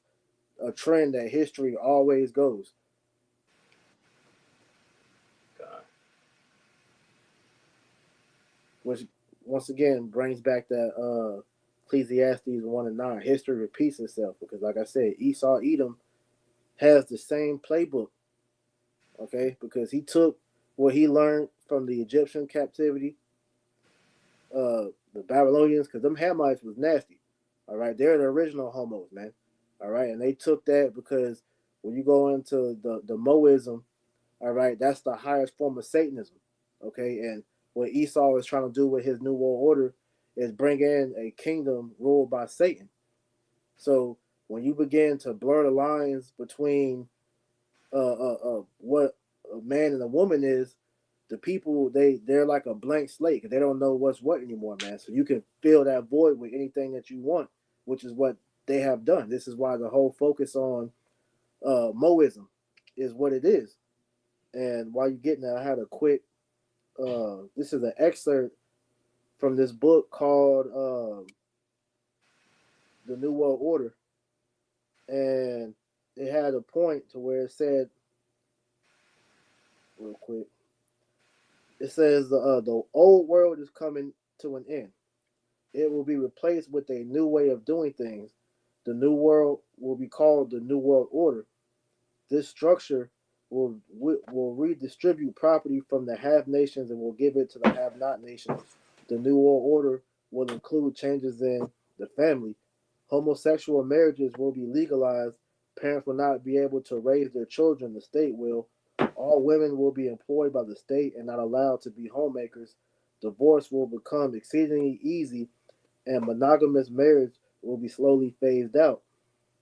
a trend that history always goes. God. Which once again brings back that Ecclesiastes 1:9. History repeats itself because, like I said, Esau Edom has the same playbook. Okay, because he took what he learned from the Egyptian captivity, the Babylonians, because them Hamites was nasty. All right, they're the original homos, man. All right, and they took that because when you go into the Moism, all right, that's the highest form of Satanism. Okay, and what Esau is trying to do with his New World Order is bring in a kingdom ruled by Satan. So when you begin to blur the lines between what a man and a woman is, the people they're like a blank slate because they don't know what's what anymore, man. So you can fill that void with anything that you want, which is what they have done. This is why the whole focus on Moism is what it is. And while you're getting that, I had a quick. This is an excerpt from this book called "The New World Order," and it had a point to where it said, real quick. It says the old world is coming to an end. It will be replaced with a new way of doing things. The new world will be called the New World Order. This structure will redistribute property from the have nations and will give it to the have not nations. The New World Order will include changes in the family. Homosexual marriages will be legalized. Parents will not be able to raise their children. The state will. All women will be employed by the state and not allowed to be homemakers. Divorce will become exceedingly easy, and monogamous marriage will be slowly phased out.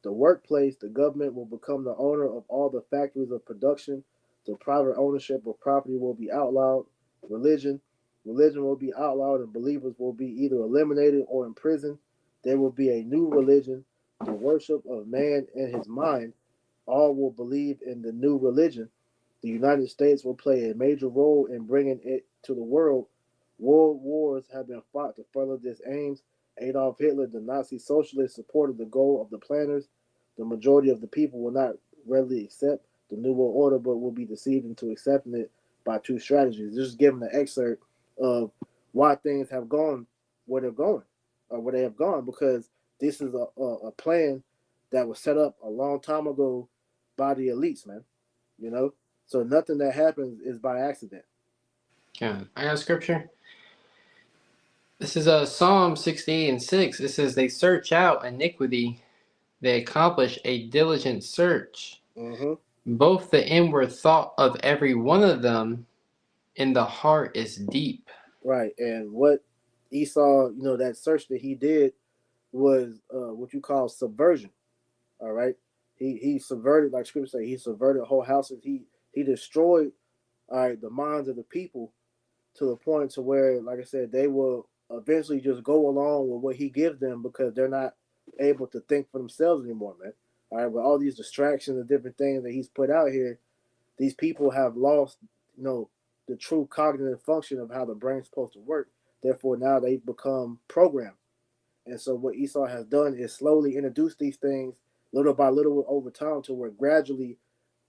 The workplace, the government will become the owner of all the factories of production. The private ownership of property will be outlawed. Religion will be outlawed, and believers will be either eliminated or imprisoned. There will be a new religion, the worship of man and his mind. All will believe in the new religion. The United States will play a major role in bringing it to the world. World wars have been fought to further these aims. Adolf Hitler, the Nazi socialist, supported the goal of the planners. The majority of the people will not readily accept the New World Order, but will be deceived into accepting it by two strategies. Just giving an excerpt of why things have gone where they're going, or where they have gone, because this is a plan that was set up a long time ago by the elites, man. You know? So nothing that happens is by accident. Yeah, I got a scripture. This is Psalm 68:6. It says, "They search out iniquity; they accomplish a diligent search. Mm-hmm. Both the inward thought of every one of them in the heart is deep." Right, and what Esau, that search that he did was what you call subversion. All right, he subverted, like Scripture say, he subverted whole houses. He destroyed, all right, the minds of the people to the point to where, like I said, they will eventually just go along with what he gives them because they're not able to think for themselves anymore, man. All right, with all these distractions and different things that he's put out here, these people have lost, the true cognitive function of how the brain's supposed to work. Therefore, now they've become programmed. And so what Esau has done is slowly introduce these things little by little over time to where gradually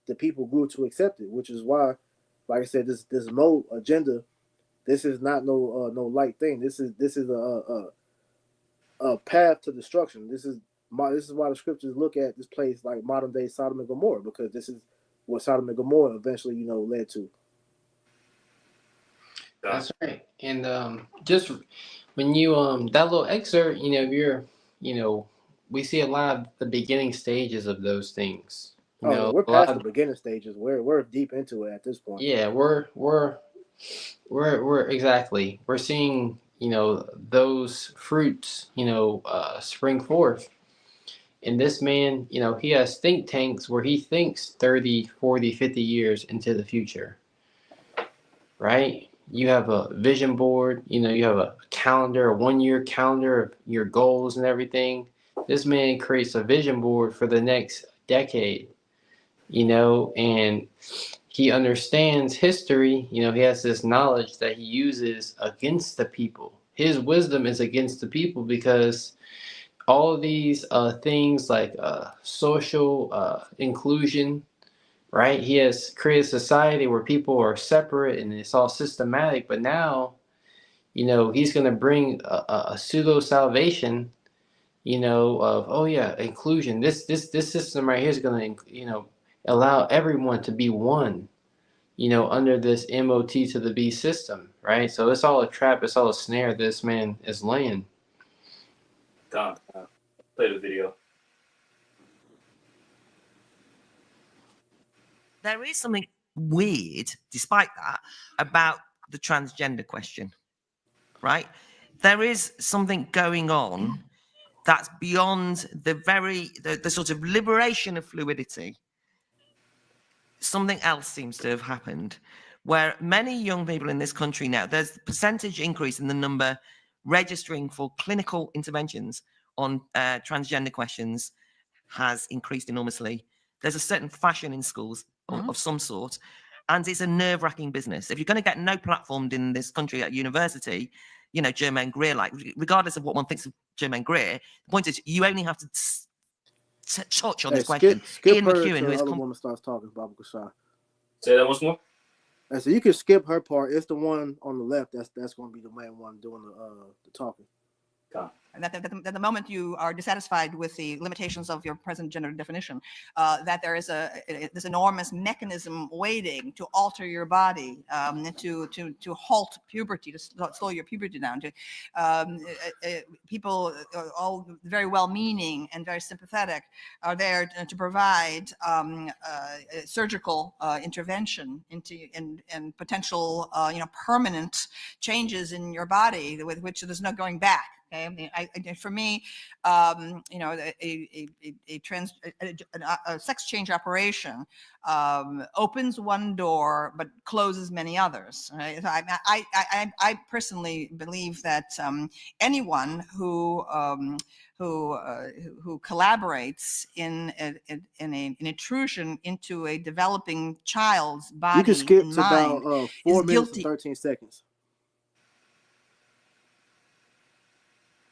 the people grew to accept it, which is why, like I said, this mode agenda, this is not no light thing. This is a path to destruction. This is why the scriptures look at this place like modern day Sodom and Gomorrah, because this is what Sodom and Gomorrah eventually, led to. That's right. And just when you that little excerpt, we see a lot of the beginning stages of those things. We're past the beginning stages. We're deep into it at this point. Yeah, we're exactly. We're seeing, those fruits, spring forth. And this man, he has think tanks where he thinks 30, 40, 50 years into the future. Right? You have a vision board, you have a calendar, a 1-year calendar of your goals and everything. This man creates a vision board for the next decade, and he understands history. He has this knowledge that he uses against the people. His wisdom is against the people because all of these things like social inclusion, right? He has created a society where people are separate and it's all systematic. But now, he's going to bring a pseudo salvation, of inclusion. This system right here is going to, allow everyone to be one, under this MOT to the B system, right? So it's all a trap. It's all a snare this man is laying. Tom, play the video. There is something weird, despite that, about the transgender question, right? There is something going on that's beyond the sort of liberation of fluidity. Something else seems to have happened, where many young people in this country now, there's a percentage increase in the number registering for clinical interventions on transgender questions has increased enormously. There's a certain fashion in schools of some sort. And it's a nerve-wracking business. If you're going to get no platformed in this country at university, you know, Germaine Greer, like, regardless of what one thinks of Germaine Greer, the point is you only have to touch on this question. Skip Ian her McEwan, till who the is other woman starts talking, Baba Kashar. Say that once more. I said you can skip her part. It's the one on the left that's going to be the main one doing the talking. And that the moment you are dissatisfied with the limitations of your present gender definition, that there is this enormous mechanism waiting to alter your body, to halt puberty, to slow your puberty down. People, all very well-meaning and very sympathetic, are there to provide surgical intervention into and potential permanent changes in your body with which there's no going back. Okay, I mean, for me, a sex change operation opens one door but closes many others. Right? I personally believe that anyone who collaborates in an intrusion into a developing child's body, you can skip and to mind, about 4 is minutes guilty. and 13 seconds.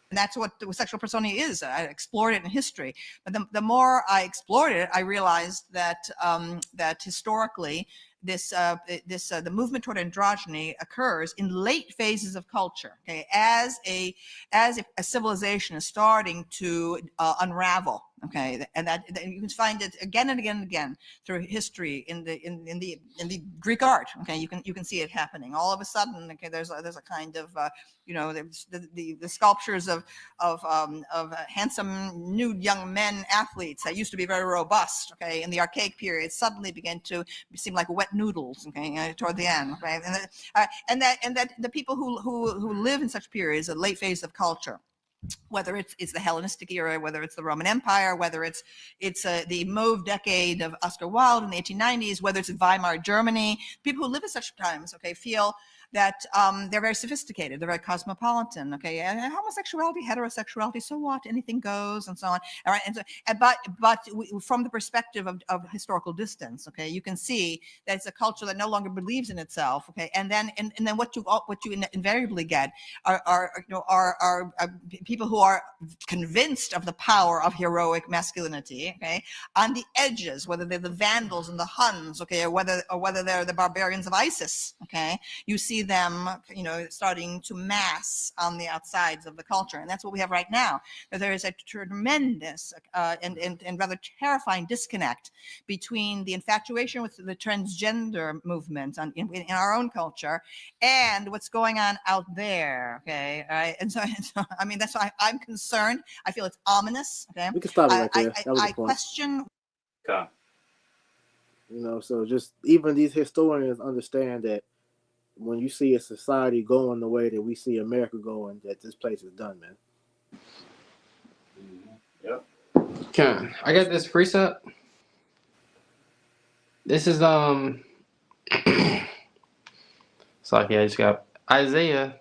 And that's what the sexual persona is. I explored it in history, but the more I explored it, I realized that that historically, the movement toward androgyny occurs in late phases of culture. Okay, as a civilization is starting to unravel. Okay, and that you can find it again and again and again through history in the Greek art. Okay, you can see it happening. All of a sudden, okay, there's a kind of the sculptures of handsome nude young men athletes that used to be very robust. Okay, in the archaic period, suddenly began to seem like wet noodles. Okay, toward the end. Okay, and that the people who live in such periods, a late phase of culture, whether it's the Hellenistic era, whether it's the Roman Empire, whether it's the Mauve decade of Oscar Wilde in the 1890s, whether it's Weimar Germany, people who live in such times, okay, feel that they're very sophisticated, they're very cosmopolitan, okay, and homosexuality, heterosexuality, so what, anything goes, and so on. All right, and so, but from the perspective of historical distance, okay, you can see that it's a culture that no longer believes in itself, okay, and then what you invariably get are people who are convinced of the power of heroic masculinity, okay, on the edges, whether they're the Vandals and the Huns, okay, or whether they're the barbarians of ISIS, okay, you see them, starting to mass on the outsides of the culture, and that's what we have right now. That there is a tremendous and rather terrifying disconnect between the infatuation with the transgender movement in our own culture and what's going on out there. Okay, all right, and so I mean that's why I'm concerned. I feel it's ominous. Okay, We can stop it right there. That was I the point. question. Okay. So just even these historians understand that when you see a society going the way that we see America going, that this place is done, man. Yep. Okay, I got this precept. This is it's like, yeah, I just got Isaiah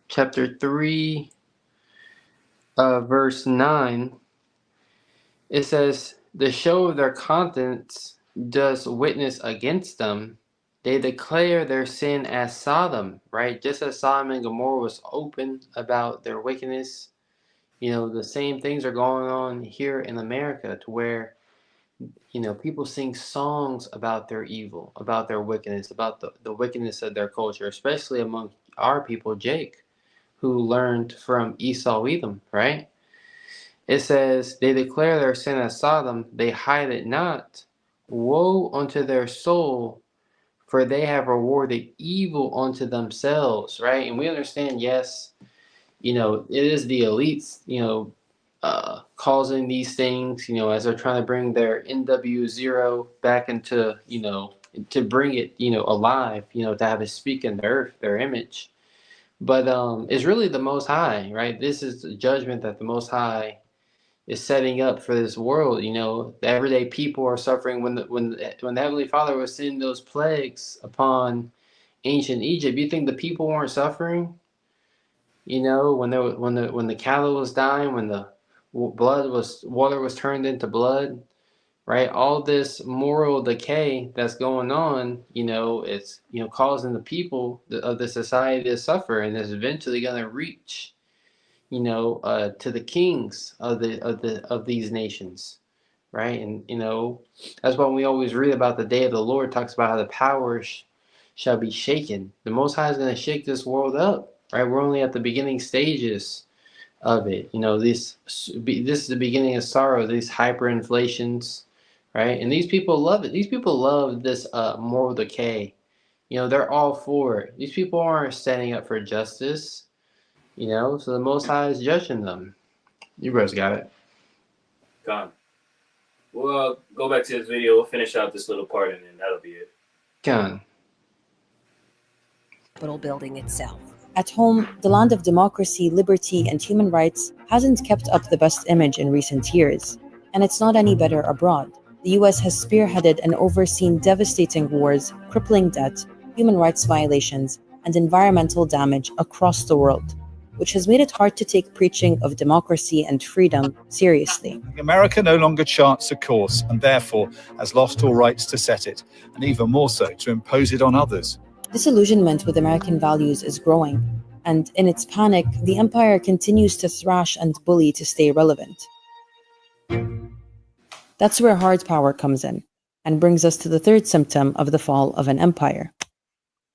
chapter 3, verse 9. It says, the show of their contents does witness against them. They declare their sin as Sodom, right? Just as Sodom and Gomorrah was open about their wickedness, the same things are going on here in America, to where, people sing songs about their evil, about their wickedness, about the wickedness of their culture, especially among our people, Jake, who learned from Esau Edom, right? It says, they declare their sin as Sodom, they hide it not. Woe unto their soul, for they have rewarded evil unto themselves, right? And we understand, yes, it is the elites, causing these things, as they're trying to bring their NW0 back into, to bring it, alive, to have it speak in the earth, their image. But it's really the Most High, right? This is the judgment that the Most High is setting up for this world. The everyday people are suffering when the Heavenly Father was sending those plagues upon ancient Egypt. You think the people weren't suffering? When the cattle was dying, when water was turned into blood, right? All this moral decay that's going on, it's causing the people of the society to suffer, and it's eventually going to reach, to the kings of these nations, right? And that's why we always read about the day of the Lord. Talks about how the powers shall be shaken. The Most High is going to shake this world up, right? We're only at the beginning stages of it. This is the beginning of sorrow. These hyperinflations, right? And these people love it. These people love this moral decay. They're all for it. These people aren't standing up for justice. So the Most High is judging them. You guys got it. Gone. Well, go back to this video. We'll finish out this little part, and then that'll be it. Gone. Capitol building itself. At home, the land of democracy, liberty, and human rights hasn't kept up the best image in recent years. And it's not any better abroad. The US has spearheaded and overseen devastating wars, crippling debt, human rights violations, and environmental damage across the world, which has made it hard to take preaching of democracy and freedom seriously. America no longer charts a course and therefore has lost all rights to set it, and even more so to impose it on others. Disillusionment with American values is growing, and in its panic, the empire continues to thrash and bully to stay relevant. That's where hard power comes in, and brings us to the third symptom of the fall of an empire.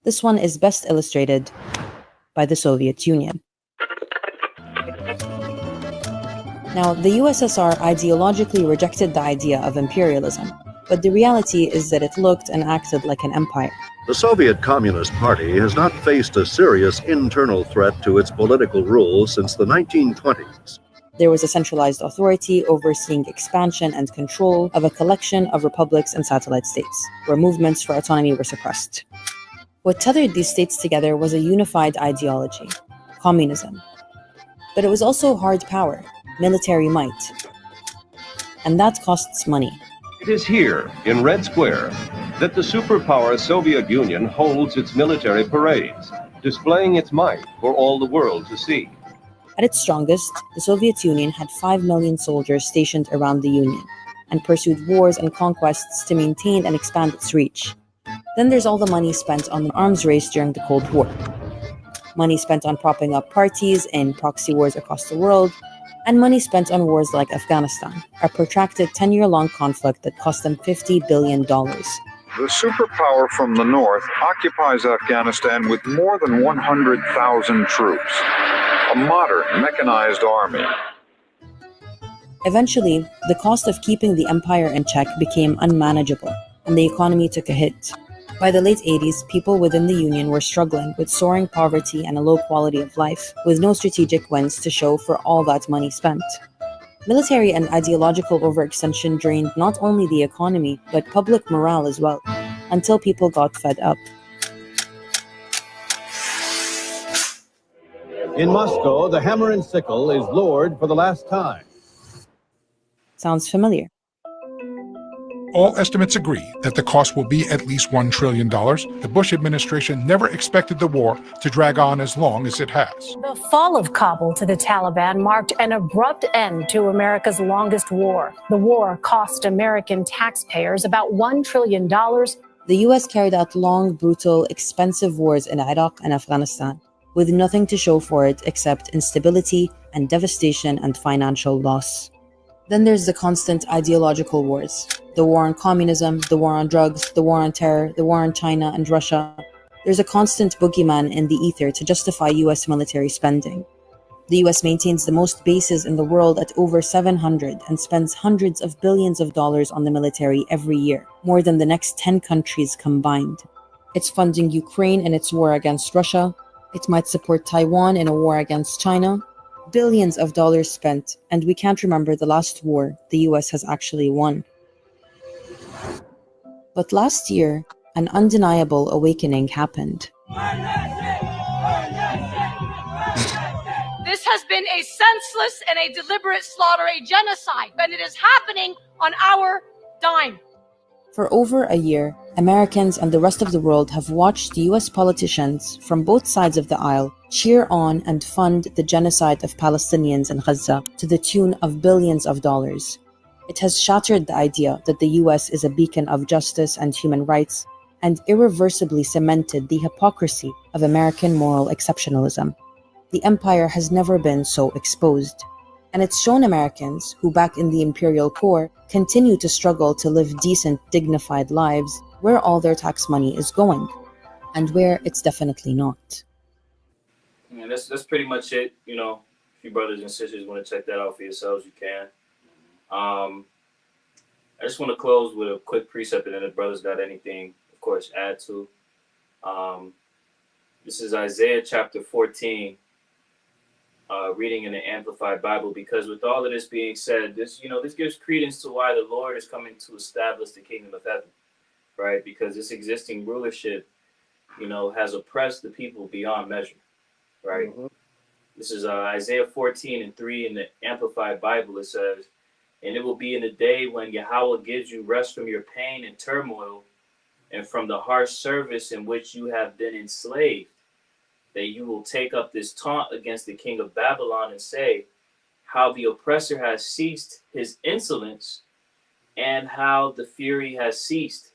This one is best illustrated by the Soviet Union. Now, the USSR ideologically rejected the idea of imperialism, but the reality is that it looked and acted like an empire. The Soviet Communist Party has not faced a serious internal threat to its political rule since the 1920s. There was a centralized authority overseeing expansion and control of a collection of republics and satellite states, where movements for autonomy were suppressed. What tethered these states together was a unified ideology, communism. But it was also hard power, military might. And that costs money. It is here, in Red Square, that the superpower Soviet Union holds its military parades, displaying its might for all the world to see. At its strongest, the Soviet Union had 5 million soldiers stationed around the Union, and pursued wars and conquests to maintain and expand its reach. Then there's all the money spent on the arms race during the Cold War. Money spent on propping up parties in proxy wars across the world, and money spent on wars like Afghanistan, a protracted 10-year-long conflict that cost them $50 billion. The superpower from the north occupies Afghanistan with more than 100,000 troops, a modern mechanized army. Eventually, the cost of keeping the empire in check became unmanageable, and the economy took a hit. By the late 80s, people within the Union were struggling with soaring poverty and a low quality of life, with no strategic wins to show for all that money spent. Military and ideological overextension drained not only the economy, but public morale as well, until people got fed up. In Moscow, the hammer and sickle is lowered for the last time. Sounds familiar. All estimates agree that the cost will be at least $1 trillion. The Bush administration never expected the war to drag on as long as it has. The fall of Kabul to the Taliban marked an abrupt end to America's longest war. The war cost American taxpayers about $1 trillion. The US carried out long, brutal, expensive wars in Iraq and Afghanistan, with nothing to show for it except instability and devastation and financial loss. Then there's the constant ideological wars. The war on communism, the war on drugs, the war on terror, the war on China and Russia. There's a constant boogeyman in the ether to justify US military spending. The US maintains the most bases in the world at over 700 and spends hundreds of billions of dollars on the military every year, more than the next 10 countries combined. It's funding Ukraine in its war against Russia. It might support Taiwan in a war against China. Billions of dollars spent, and we can't remember the last war the US has actually won. But last year, an undeniable awakening happened. This has been a senseless and a deliberate slaughter, a genocide, and it is happening on our dime. For over a year, Americans and the rest of the world have watched US politicians from both sides of the aisle cheer on and fund the genocide of Palestinians in Gaza to the tune of billions of dollars. It has shattered the idea that the US is a beacon of justice and human rights, and irreversibly cemented the hypocrisy of American moral exceptionalism. The empire has never been so exposed. And it's shown Americans, who back in the imperial core continue to struggle to live decent, dignified lives, where all their tax money is going, and where it's definitely not. Yeah, that's pretty much it. You know, if you brothers and sisters want to check that out for yourselves, you can. I just want to close with a quick precept, and then if brothers got anything, of course, add to. This is Isaiah chapter 14. Reading in the Amplified Bible, because with all of this being said, this gives credence to why the Lord is coming to establish the kingdom of heaven, right? Because this existing rulership, has oppressed the people beyond measure, right? Mm-hmm. This is Isaiah 14:3 in the Amplified Bible. It says, "And it will be in the day when Yahweh gives you rest from your pain and turmoil, and from the harsh service in which you have been enslaved, that you will take up this taunt against the king of Babylon and say, how the oppressor has ceased his insolence and how the fury has ceased,"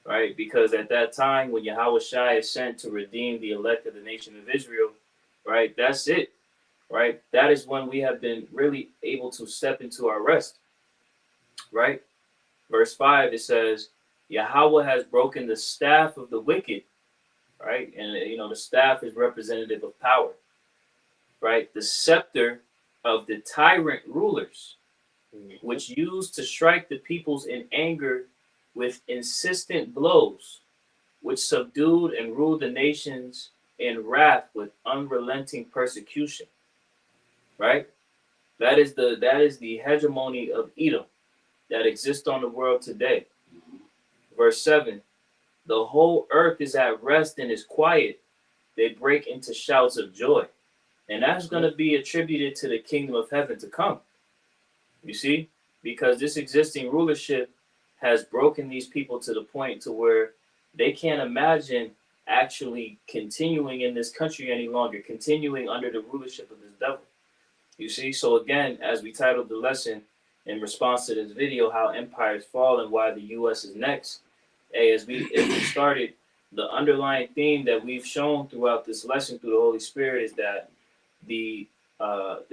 right? Because at that time when Yahweh Shai is sent to redeem the elect of the nation of Israel, right? That's it, right? That is when we have been really able to step into our rest, right? Verse 5, it says, Yahweh has broken the staff of the wicked, right? And, the staff is representative of power, right? The scepter of the tyrant rulers, which used to strike the peoples in anger with insistent blows, which subdued and ruled the nations in wrath with unrelenting persecution, right? That is the hegemony of Edom that exists on the world today. Verse 7, the whole earth is at rest and is quiet. They break into shouts of joy. And that's going to be attributed to the kingdom of heaven to come. You see? Because this existing rulership has broken these people to the point to where they can't imagine actually continuing in this country any longer, continuing under the rulership of this devil. You see? So again, as we titled the lesson in response to this video, how empires fall and why the U.S. is next, as we started, the underlying theme that we've shown throughout this lesson through the Holy Spirit is that the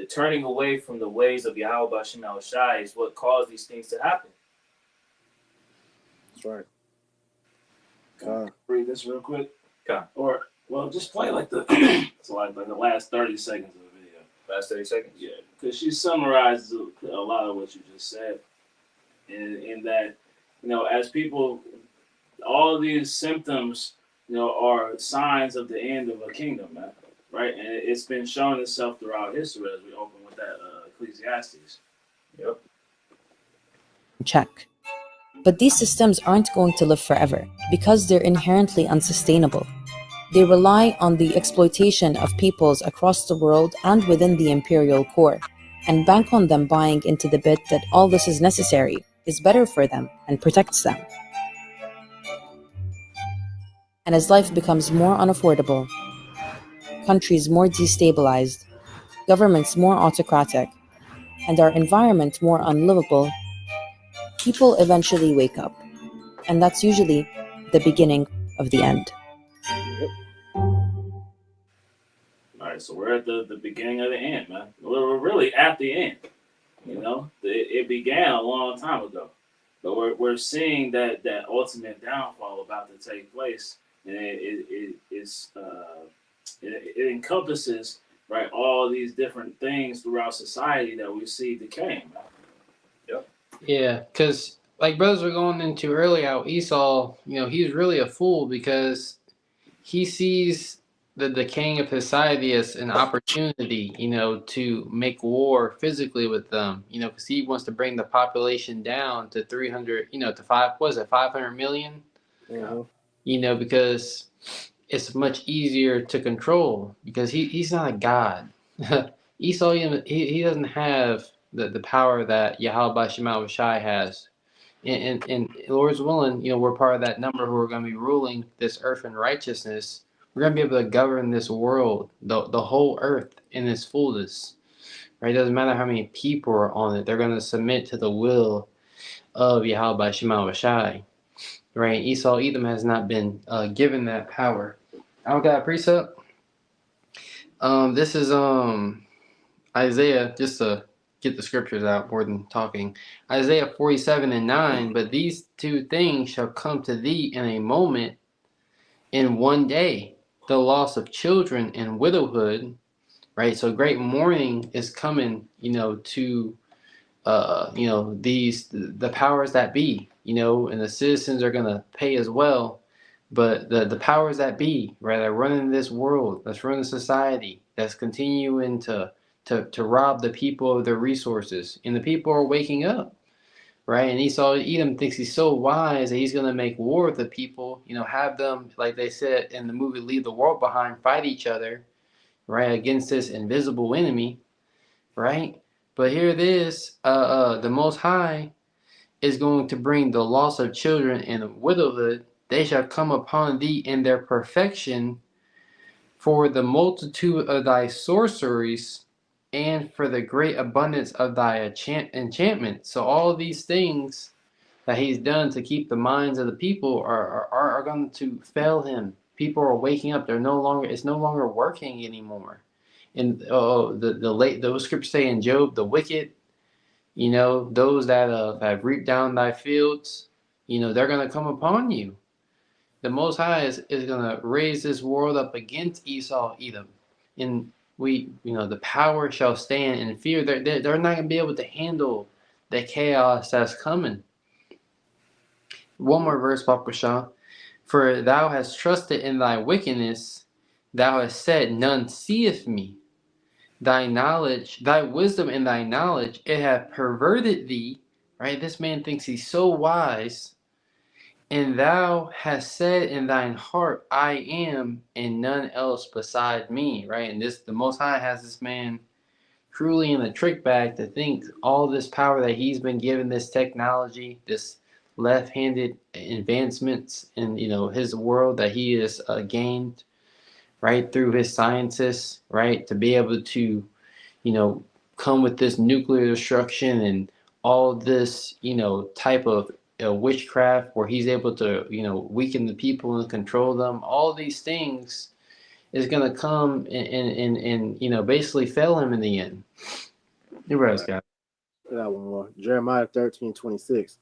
turning away from the ways of Yahweh B'Shem Al Shai is what caused these things to happen. That's right. Read this real quick. Or, just play like the last 30 seconds of the video. Last 30 seconds? Yeah, because she summarizes a lot of what you just said. In that, as people, all of these symptoms, are signs of the end of a kingdom, man. Right? And it's been showing itself throughout history as we open with that Ecclesiastes. Yep. Check. But these systems aren't going to live forever because they're inherently unsustainable. They rely on the exploitation of peoples across the world and within the imperial core, and bank on them buying into the bit that all this is necessary, is better for them, and protects them. And as life becomes more unaffordable, countries more destabilized, governments more autocratic, and our environment more unlivable, people eventually wake up. And that's usually the beginning of the end. All right, so we're at the beginning of the end, man. We're really at the end. It began a long time ago, but we're seeing that ultimate downfall about to take place, and it encompasses, right, all these different things throughout society that we see decaying, man. Yep. Yeah, because like brothers were going into earlier, how Esau, he's really a fool because he sees the decaying of society as an opportunity, to make war physically with them, because he wants to bring the population down to 300, to 500 million? Mm-hmm. Because it's much easier to control because he's not a god. Esau, he doesn't have the power that Yahweh B'Shem Al Shai has. And Lord's willing, we're part of that number who are going to be ruling this earth in righteousness. We're going to be able to govern this world, the whole earth in its fullness. Right? It doesn't matter how many people are on it. They're going to submit to the will of Yahweh Shema Shai. Right? Esau Edom has not been given that power. I don't got a precept. This is Isaiah, just to get the scriptures out more than talking. Isaiah 47:9, but these two things shall come to thee in a moment, in one day, the loss of children and widowhood, right? So great mourning is coming, to the powers that be, and the citizens are gonna pay as well. But the powers that be, right, are running this world, that's running society, that's continuing to rob the people of their resources, and the people are waking up, right? And Esau Edom thinks he's so wise that he's gonna make war with the people, have them, like they said in the movie Leave the World Behind, fight each other, right, against this invisible enemy, right? But here it is, the Most High is going to bring the loss of children and widowhood. They shall come upon thee in their perfection, for the multitude of thy sorceries, and for the great abundance of thy enchantment. So all of these things that he's done to keep the minds of the people are going to fail him. People are waking up. It's no longer working anymore. And those scriptures say in Job, the wicked, those that have reaped down thy fields, they're going to come upon you. The Most High is going to raise this world up against Esau Edom. And the power shall stand in fear. They're not going to be able to handle the chaos that's coming. One more verse, Papa Shah. For thou hast trusted in thy wickedness, thou hast said, none seeth me. Thy knowledge, thy wisdom and thy knowledge, it hath perverted thee. Right? This man thinks he's so wise. And thou hast said in thine heart, I am, and none else beside me. Right? And the Most High has this man truly in the trick bag to think all this power that he's been given, this technology, this left-handed advancements in his world that he has gained, right, through his scientists, right, to be able to come with this nuclear destruction and all this type of witchcraft where he's able to weaken the people and control them. All these things is going to come and basically fail him in the end. Anybody else got it? I got one more. Jeremiah 13:26.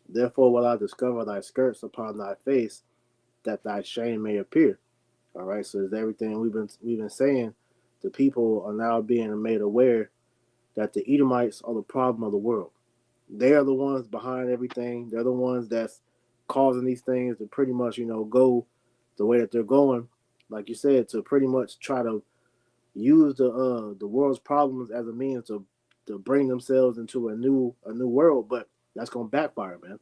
Therefore will I discover thy skirts upon thy face, that thy shame may appear. All right, so it's everything we've been saying. The people are now being made aware that the Edomites are the problem of the world. They are the ones behind everything. They're the ones that's causing these things to pretty much, go the way that they're going. Like you said, to pretty much try to use the world's problems as a means to bring themselves into a new world. But that's gonna backfire, man.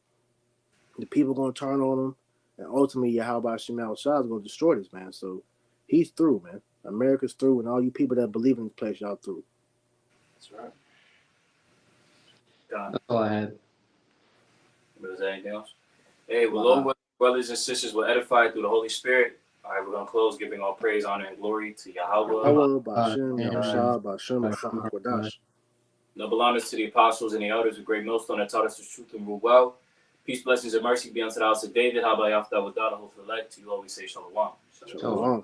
The people gonna turn on them, and ultimately Yahweh Shemal Shah is gonna destroy this man. So he's through, man. America's through, and all you people that believe in this place, y'all through. That's right. That's all I had. Is there anything else? Hey, Lord, brothers and sisters were edified through the Holy Spirit. All right, we're going to close giving all praise, honor, and glory to Yahweh. Double honors to the apostles and the elders of Great Millstone that taught us the truth and rule well. Peace, blessings, and mercy be unto the house of David. How about Yafta Wadada, hopefully elect to you always say shalom. Shalom.